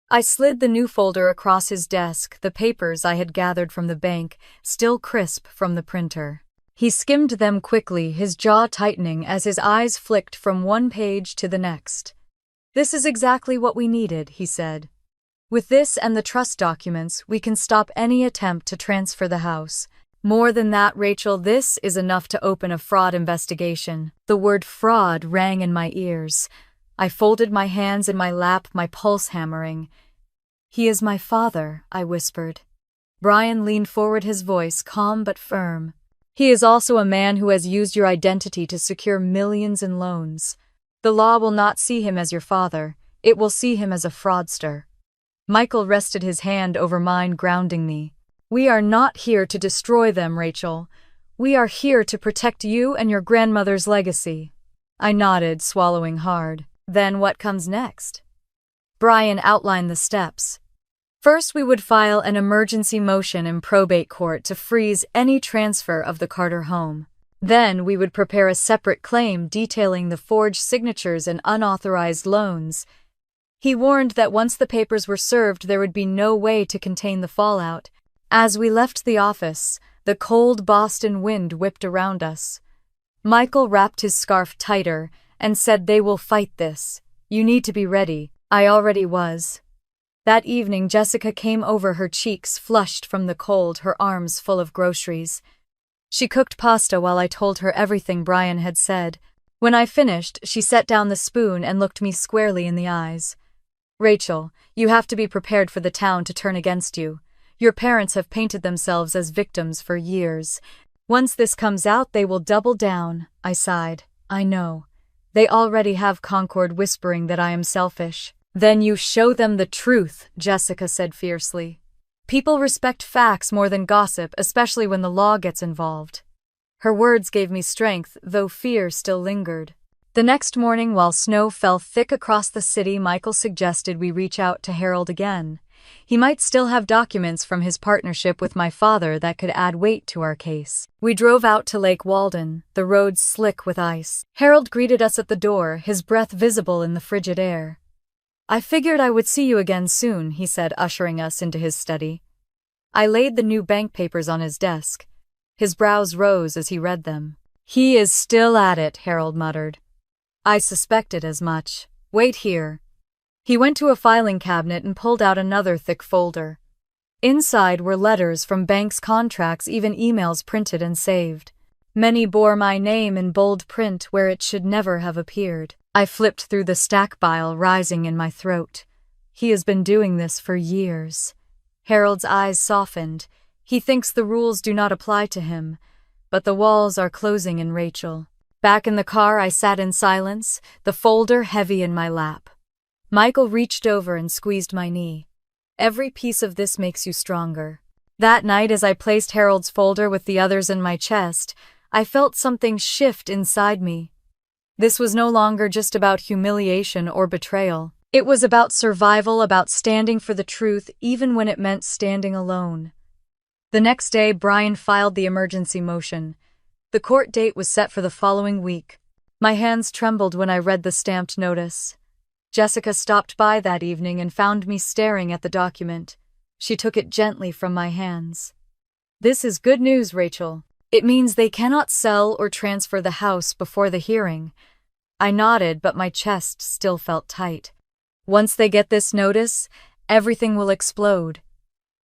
I slid the new folder across his desk, the papers I had gathered from the bank, still crisp from the printer. He skimmed them quickly, his jaw tightening as his eyes flicked from one page to the next. This is exactly what we needed, he said. With this and the trust documents, we can stop any attempt to transfer the house. More than that, Rachel, this is enough to open a fraud investigation. The word fraud rang in my ears. I folded my hands in my lap, my pulse hammering. He is my father, I whispered. Brian leaned forward, his voice calm but firm. He is also a man who has used your identity to secure millions in loans. The law will not see him as your father. It will see him as a fraudster. Michael rested his hand over mine, grounding me. We are not here to destroy them, Rachel. We are here to protect you and your grandmother's legacy. I nodded, swallowing hard. Then what comes next? Brian outlined the steps. First, we would file an emergency motion in probate court to freeze any transfer of the Carter home. Then we would prepare a separate claim detailing the forged signatures and unauthorized loans. He warned that once the papers were served, there would be no way to contain the fallout. As we left the office, the cold Boston wind whipped around us. Michael wrapped his scarf tighter and said, "They will fight this. You need to be ready." I already was. That evening, Jessica came over, her cheeks flushed from the cold, her arms full of groceries. She cooked pasta while I told her everything Brian had said. When I finished, she set down the spoon and looked me squarely in the eyes. Rachel, you have to be prepared for the town to turn against you. Your parents have painted themselves as victims for years. Once this comes out, they will double down, I sighed. I know. They already have Concord whispering that I am selfish. Then you show them the truth, Jessica said fiercely. People respect facts more than gossip, especially when the law gets involved. Her words gave me strength, though fear still lingered. The next morning, while snow fell thick across the city, Michael suggested we reach out to Harold again. He might still have documents from his partnership with my father that could add weight to our case. We drove out to Lake Walden, the roads slick with ice. Harold greeted us at the door, his breath visible in the frigid air. I figured I would see you again soon, he said, ushering us into his study. I laid the new bank papers on his desk. His brows rose as he read them. He is still at it, Harold muttered. I suspected as much. Wait here. He went to a filing cabinet and pulled out another thick folder. Inside were letters from banks, contracts, even emails printed and saved. Many bore my name in bold print where it should never have appeared. I flipped through the stack, bile rising in my throat. He has been doing this for years. Harold's eyes softened. He thinks the rules do not apply to him, but the walls are closing in, Rachel. Back in the car, I sat in silence, the folder heavy in my lap. Michael reached over and squeezed my knee. Every piece of this makes you stronger. That night, as I placed Harold's folder with the others in my chest, I felt something shift inside me. This was no longer just about humiliation or betrayal. It was about survival, about standing for the truth, even when it meant standing alone. The next day, Brian filed the emergency motion. The court date was set for the following week. My hands trembled when I read the stamped notice. Jessica stopped by that evening and found me staring at the document. She took it gently from my hands. This is good news, Rachel. It means they cannot sell or transfer the house before the hearing. I nodded, but my chest still felt tight. Once they get this notice, everything will explode.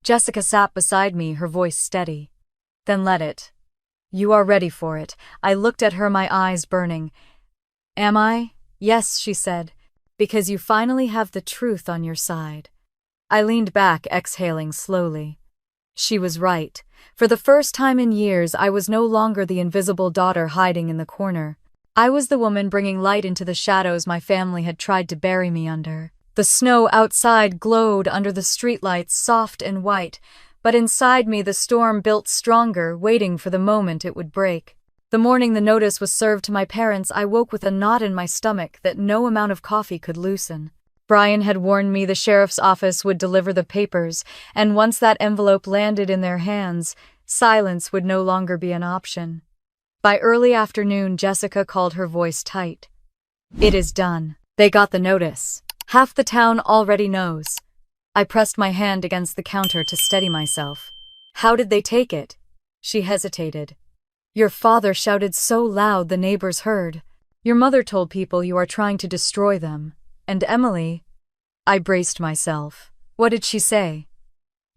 Jessica sat beside me, her voice steady. Then let it. You are ready for it. I looked at her, my eyes burning. Am I? Yes, she said, because you finally have the truth on your side. I leaned back, exhaling slowly. She was right. For the first time in years, I was no longer the invisible daughter hiding in the corner. I was the woman bringing light into the shadows my family had tried to bury me under. The snow outside glowed under the streetlights, soft and white, but inside me the storm built stronger, waiting for the moment it would break. The morning the notice was served to my parents, I woke with a knot in my stomach that no amount of coffee could loosen. Brian had warned me the sheriff's office would deliver the papers, and once that envelope landed in their hands, silence would no longer be an option. By early afternoon, Jessica called, her voice tight. "It is done. They got the notice. Half the town already knows." I pressed my hand against the counter to steady myself. "How did they take it?" She hesitated. "Your father shouted so loud the neighbors heard. Your mother told people you are trying to destroy them. And Emily—" I braced myself. "What did she say?"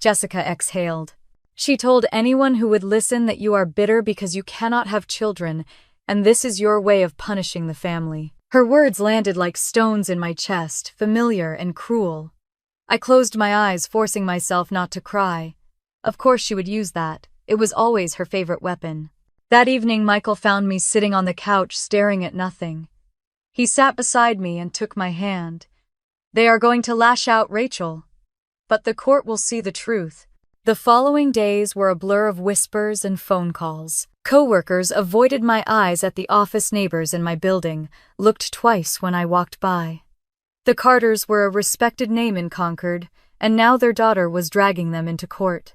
Jessica exhaled. "She told anyone who would listen that you are bitter because you cannot have children, and this is your way of punishing the family." Her words landed like stones in my chest, familiar and cruel. I closed my eyes, forcing myself not to cry. Of course she would use that. It was always her favorite weapon. That evening, Michael found me sitting on the couch, staring at nothing. He sat beside me and took my hand. "They are going to lash out, Rachel. But the court will see the truth." The following days were a blur of whispers and phone calls. Coworkers avoided my eyes at the office. Neighbors in my building looked twice when I walked by. The Carters were a respected name in Concord, and now their daughter was dragging them into court.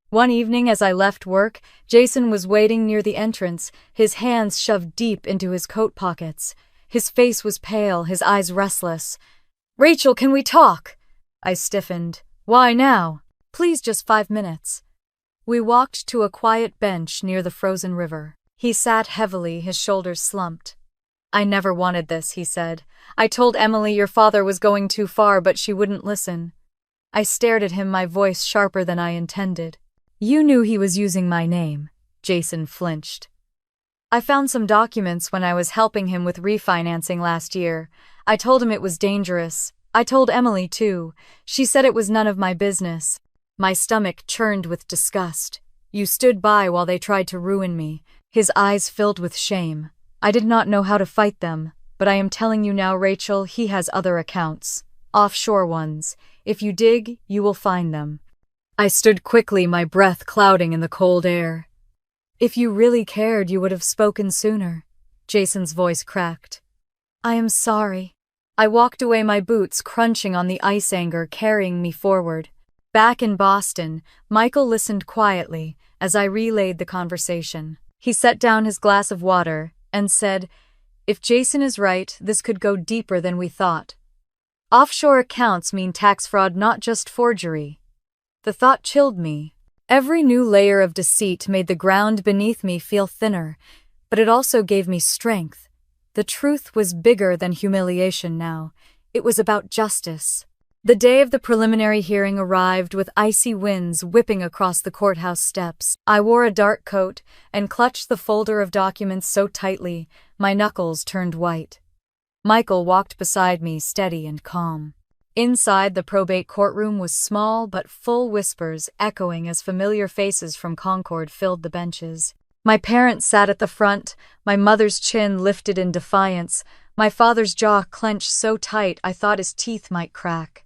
One evening as I left work, Jason was waiting near the entrance, his hands shoved deep into his coat pockets. His face was pale, his eyes restless. "Rachel, can we talk?" I stiffened. "Why now?" "Please, just 5 minutes." We walked to a quiet bench near the frozen river. He sat heavily, his shoulders slumped. "I never wanted this," he said. "I told Emily your father was going too far, but she wouldn't listen." I stared at him, my voice sharper than I intended. "You knew he was using my name." Jason flinched. "I found some documents when I was helping him with refinancing last year. I told him it was dangerous. I told Emily too. She said it was none of my business." My stomach churned with disgust. "You stood by while they tried to ruin me." His eyes filled with shame. "I did not know how to fight them, but I am telling you now, Rachel, he has other accounts. Offshore ones. If you dig, you will find them." I stood quickly, my breath clouding in the cold air. "If you really cared, you would have spoken sooner." Jason's voice cracked. "I am sorry." I walked away, my boots crunching on the ice, anger carrying me forward. Back in Boston, Michael listened quietly as I relayed the conversation. He set down his glass of water and said, "If Jason is right, this could go deeper than we thought. Offshore accounts mean tax fraud, not just forgery." The thought chilled me. Every new layer of deceit made the ground beneath me feel thinner, but it also gave me strength. The truth was bigger than humiliation now. It was about justice. The day of the preliminary hearing arrived with icy winds whipping across the courthouse steps. I wore a dark coat and clutched the folder of documents so tightly, my knuckles turned white. Michael walked beside me, steady and calm. Inside, the probate courtroom was small but full, whispers echoing as familiar faces from Concord filled the benches. My parents sat at the front, my mother's chin lifted in defiance, my father's jaw clenched so tight I thought his teeth might crack.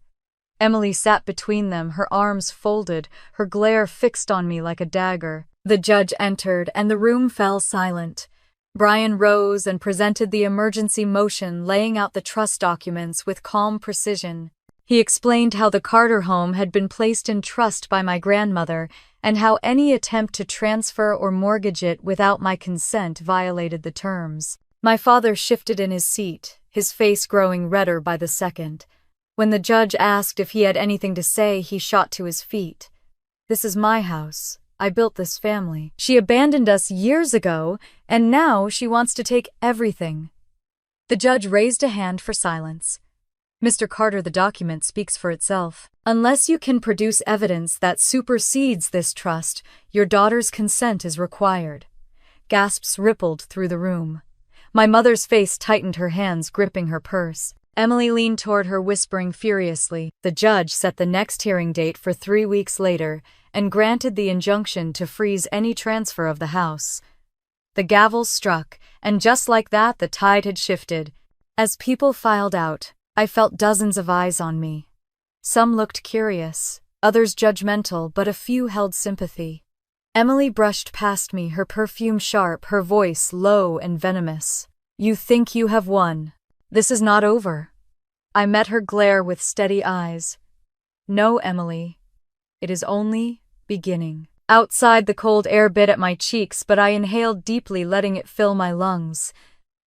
Emily sat between them, her arms folded, her glare fixed on me like a dagger. The judge entered, and the room fell silent. Brian rose and presented the emergency motion, laying out the trust documents with calm precision. He explained how the Carter home had been placed in trust by my grandmother, and how any attempt to transfer or mortgage it without my consent violated the terms. My father shifted in his seat, his face growing redder by the second. When the judge asked if he had anything to say, he shot to his feet. "This is my house. I built this family. She abandoned us years ago, and now she wants to take everything." The judge raised a hand for silence. "Mr. Carter, the document speaks for itself. Unless you can produce evidence that supersedes this trust, your daughter's consent is required." Gasps rippled through the room. My mother's face tightened, her hands gripping her purse. Emily leaned toward her, whispering furiously. The judge set the next hearing date for 3 weeks later and granted the injunction to freeze any transfer of the house. The gavel struck, and just like that, the tide had shifted. As people filed out, I felt dozens of eyes on me. Some looked curious, others judgmental, but a few held sympathy. Emily brushed past me, her perfume sharp, her voice low and venomous. "You think you have won. This is not over." I met her glare with steady eyes. "No, Emily. It is only beginning." Outside, the cold air bit at my cheeks, but I inhaled deeply, letting it fill my lungs.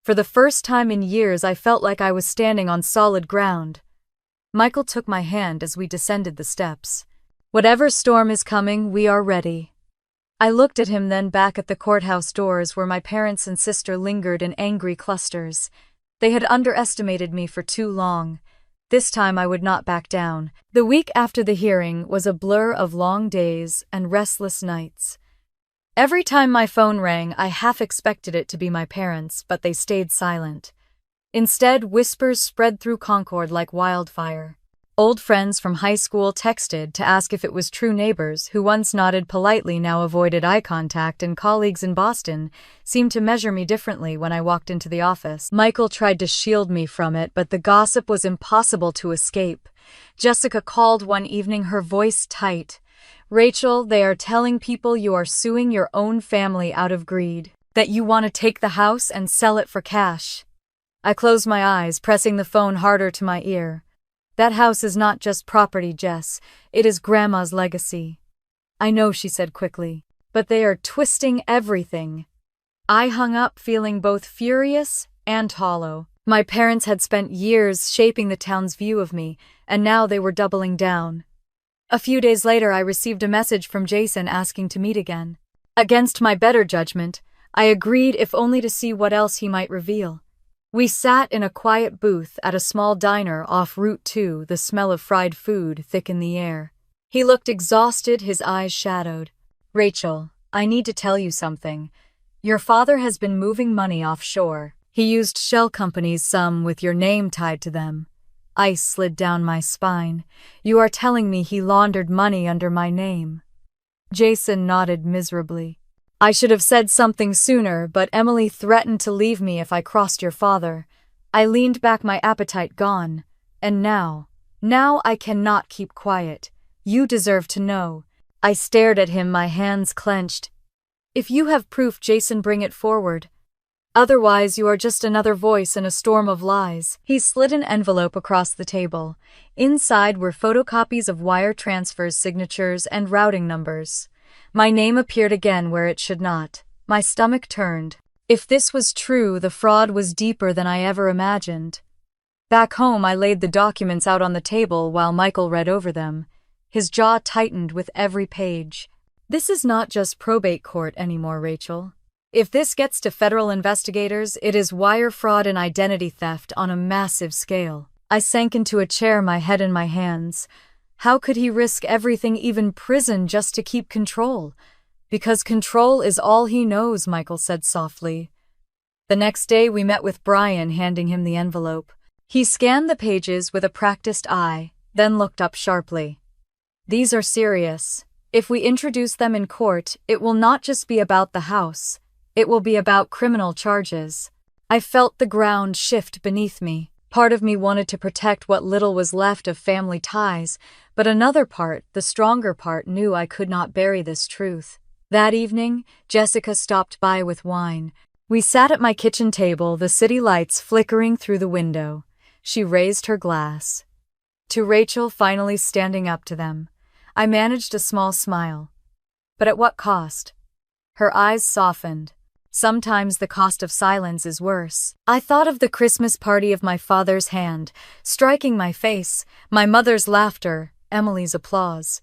For the first time in years, I felt like I was standing on solid ground. Michael took my hand as we descended the steps. "Whatever storm is coming, we are ready." I looked at him, then back at the courthouse doors where my parents and sister lingered in angry clusters. They had underestimated me for too long. This time I would not back down. The week after the hearing was a blur of long days and restless nights. Every time my phone rang, I half expected it to be my parents, but they stayed silent. Instead, whispers spread through Concord like wildfire. Old friends from high school texted to ask if it was true. Neighbors who once nodded politely now avoided eye contact, and colleagues in Boston seemed to measure me differently when I walked into the office. Michael tried to shield me from it, but the gossip was impossible to escape. Jessica called one evening, her voice tight. "Rachel, they are telling people you are suing your own family out of greed, that you want to take the house and sell it for cash." I closed my eyes, pressing the phone harder to my ear. "That house is not just property, Jess. It is Grandma's legacy." "I know," she said quickly, "but they are twisting everything." I hung up, feeling both furious and hollow. My parents had spent years shaping the town's view of me, and now they were doubling down. A few days later, I received a message from Jason asking to meet again. Against my better judgment, I agreed, if only to see what else he might reveal. We sat in a quiet booth at a small diner off Route 2, the smell of fried food thick in the air. He looked exhausted, his eyes shadowed. "Rachel, I need to tell you something. Your father has been moving money offshore. He used shell companies, some with your name tied to them." Ice slid down my spine. "You are telling me he laundered money under my name?" Jason nodded miserably. "I should have said something sooner, but Emily threatened to leave me if I crossed your father." I leaned back, my appetite gone. "And now I cannot keep quiet. You deserve to know." I stared at him, my hands clenched. "If you have proof, Jason, bring it forward. Otherwise, you are just another voice in a storm of lies." He slid an envelope across the table. Inside were photocopies of wire transfers, signatures, and routing numbers. My name appeared again where it should not. My stomach turned. If this was true, the fraud was deeper than I ever imagined. Back home, I laid the documents out on the table while Michael read over them. His jaw tightened with every page. "This is not just probate court anymore, Rachel. If this gets to federal investigators, it is wire fraud and identity theft on a massive scale." I sank into a chair, my head in my hands. How could he risk everything, even prison, just to keep control? "Because control is all he knows," Michael said softly. The next day we met with Brian, handing him the envelope. He scanned the pages with a practiced eye, then looked up sharply. "These are serious. If we introduce them in court, it will not just be about the house. It will be about criminal charges." I felt the ground shift beneath me. Part of me wanted to protect what little was left of family ties, but another part, the stronger part, knew I could not bury this truth. That evening, Jessica stopped by with wine. We sat at my kitchen table, the city lights flickering through the window. She raised her glass. To Rachel, finally standing up to them. I managed a small smile. But at what cost? Her eyes softened. Sometimes the cost of silence is worse. I thought of the Christmas party, of my father's hand striking my face, my mother's laughter, Emily's applause.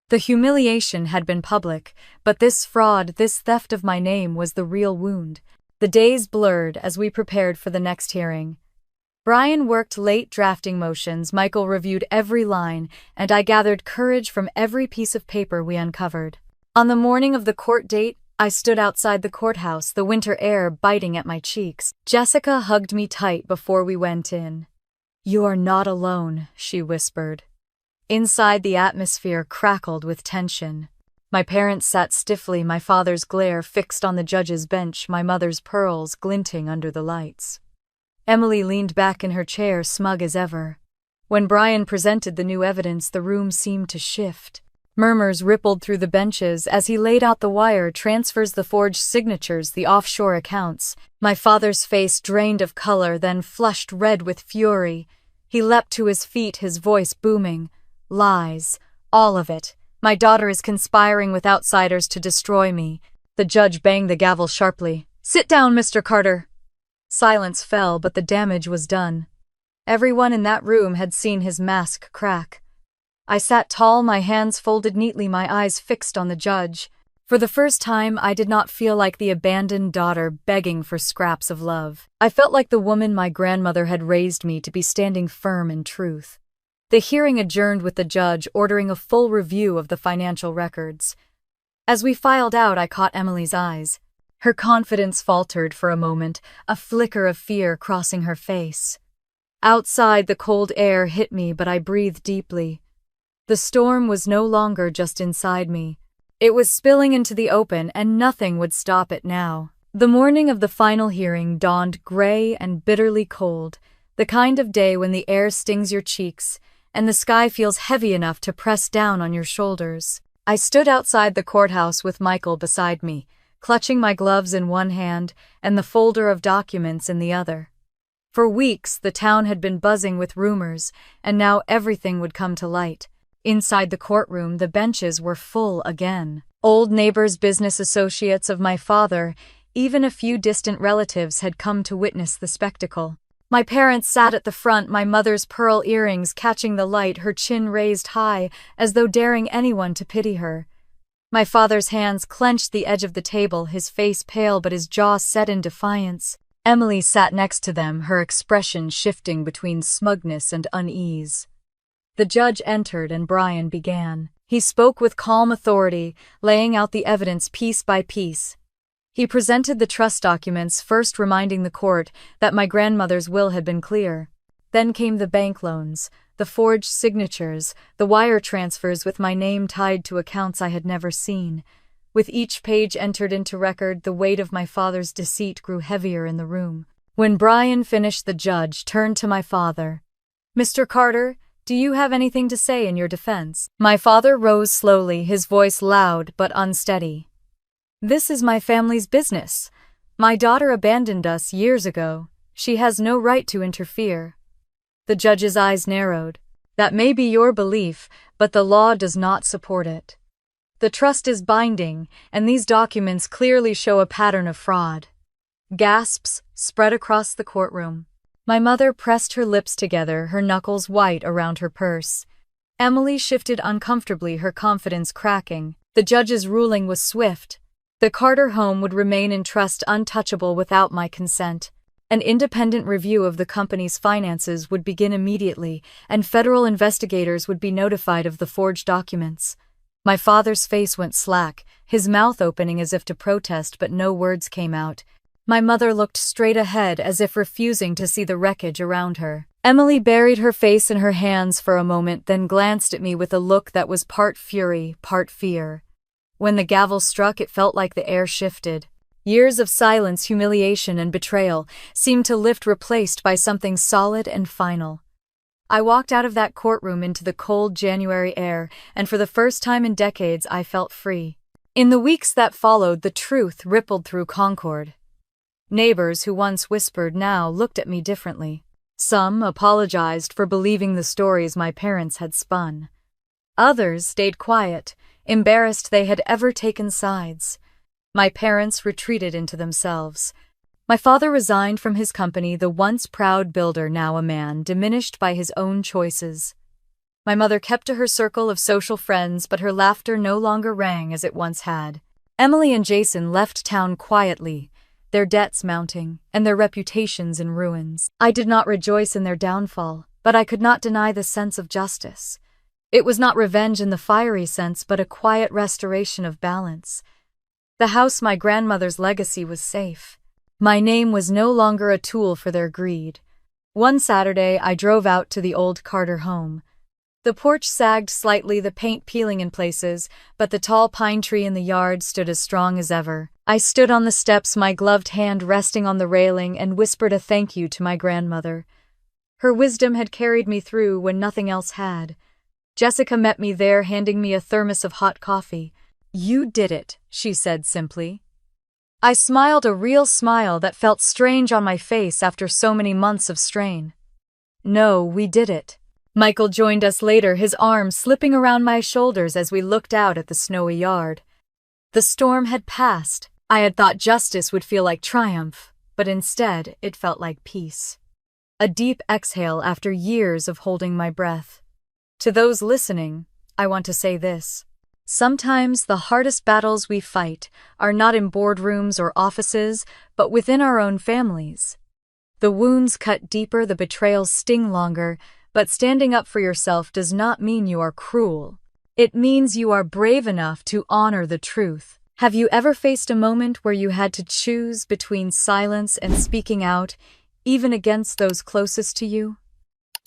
The humiliation had been public, but this fraud, this theft of my name, was the real wound. The days blurred as we prepared for the next hearing. Brian worked late drafting motions, Michael reviewed every line, and I gathered courage from every piece of paper we uncovered. On the morning of the court date, I stood outside the courthouse, the winter air biting at my cheeks. Jessica hugged me tight before we went in. "You are not alone," she whispered. Inside, the atmosphere crackled with tension. My parents sat stiffly, my father's glare fixed on the judge's bench, my mother's pearls glinting under the lights. Emily leaned back in her chair, smug as ever. When Brian presented the new evidence, the room seemed to shift. Murmurs rippled through the benches as he laid out the wire transfers, the forged signatures, the offshore accounts. My father's face drained of color, then flushed red with fury. He leapt to his feet, his voice booming. Lies. All of it. My daughter is conspiring with outsiders to destroy me. The judge banged the gavel sharply. Sit down, Mr. Carter. Silence fell, but the damage was done. Everyone in that room had seen his mask crack. I sat tall, my hands folded neatly, my eyes fixed on the judge. For the first time, I did not feel like the abandoned daughter begging for scraps of love. I felt like the woman my grandmother had raised me to be, standing firm in truth. The hearing adjourned with the judge ordering a full review of the financial records. As we filed out, I caught Emily's eyes. Her confidence faltered for a moment, a flicker of fear crossing her face. Outside, the cold air hit me, but I breathed deeply. The storm was no longer just inside me. It was spilling into the open, and nothing would stop it now. The morning of the final hearing dawned gray and bitterly cold, the kind of day when the air stings your cheeks and the sky feels heavy enough to press down on your shoulders. I stood outside the courthouse with Michael beside me, clutching my gloves in one hand and the folder of documents in the other. For weeks, the town had been buzzing with rumors, and now everything would come to light. Inside the courtroom, the benches were full again. Old neighbors, business associates of my father, even a few distant relatives had come to witness the spectacle. My parents sat at the front, my mother's pearl earrings catching the light, her chin raised high, as though daring anyone to pity her. My father's hands clenched the edge of the table, his face pale but his jaw set in defiance. Emily sat next to them, her expression shifting between smugness and unease. The judge entered and Brian began. He spoke with calm authority, laying out the evidence piece by piece. He presented the trust documents, first reminding the court that my grandmother's will had been clear. Then came the bank loans, the forged signatures, the wire transfers with my name tied to accounts I had never seen. With each page entered into record, the weight of my father's deceit grew heavier in the room. When Brian finished, the judge turned to my father. Mr. Carter, do you have anything to say in your defense? My father rose slowly, his voice loud but unsteady. This is my family's business. My daughter abandoned us years ago. She has no right to interfere. The judge's eyes narrowed. That may be your belief, but the law does not support it. The trust is binding, and these documents clearly show a pattern of fraud. Gasps spread across the courtroom. My mother pressed her lips together, her knuckles white around her purse. Emily shifted uncomfortably, her confidence cracking. The judge's ruling was swift. The Carter home would remain in trust, untouchable without my consent. An independent review of the company's finances would begin immediately, and federal investigators would be notified of the forged documents. My father's face went slack, his mouth opening as if to protest, but no words came out. My mother looked straight ahead, as if refusing to see the wreckage around her. Emily buried her face in her hands for a moment, then glanced at me with a look that was part fury, part fear. When the gavel struck, it felt like the air shifted. Years of silence, humiliation, and betrayal seemed to lift, replaced by something solid and final. I walked out of that courtroom into the cold January air, and for the first time in decades, I felt free. In the weeks that followed, the truth rippled through Concord. Neighbors who once whispered now looked at me differently. Some apologized for believing the stories my parents had spun. Others stayed quiet, embarrassed they had ever taken sides. My parents retreated into themselves. My father resigned from his company, the once proud builder, now a man diminished by his own choices. My mother kept to her circle of social friends, but her laughter no longer rang as it once had. Emily and Jason left town quietly, their debts mounting, and their reputations in ruins. I did not rejoice in their downfall, but I could not deny the sense of justice. It was not revenge in the fiery sense, but a quiet restoration of balance. The house, my grandmother's legacy, was safe. My name was no longer a tool for their greed. One Saturday, I drove out to the old Carter home. The porch sagged slightly, the paint peeling in places, but the tall pine tree in the yard stood as strong as ever. I stood on the steps, my gloved hand resting on the railing, and whispered a thank you to my grandmother. Her wisdom had carried me through when nothing else had. Jessica met me there, handing me a thermos of hot coffee. "You did it," she said simply. I smiled, a real smile that felt strange on my face after so many months of strain. "No, we did it." Michael joined us later, his arms slipping around my shoulders as we looked out at the snowy yard. The storm had passed. I had thought justice would feel like triumph, but instead it felt like peace. A deep exhale after years of holding my breath. To those listening, I want to say this. Sometimes the hardest battles we fight are not in boardrooms or offices, but within our own families. The wounds cut deeper, the betrayals sting longer, but standing up for yourself does not mean you are cruel. It means you are brave enough to honor the truth. Have you ever faced a moment where you had to choose between silence and speaking out, even against those closest to you?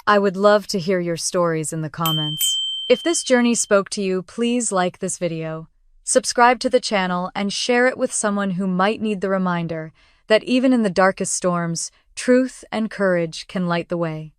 I would love to hear your stories in the comments. If this journey spoke to you, please like this video, subscribe to the channel, and share it with someone who might need the reminder that even in the darkest storms, truth and courage can light the way.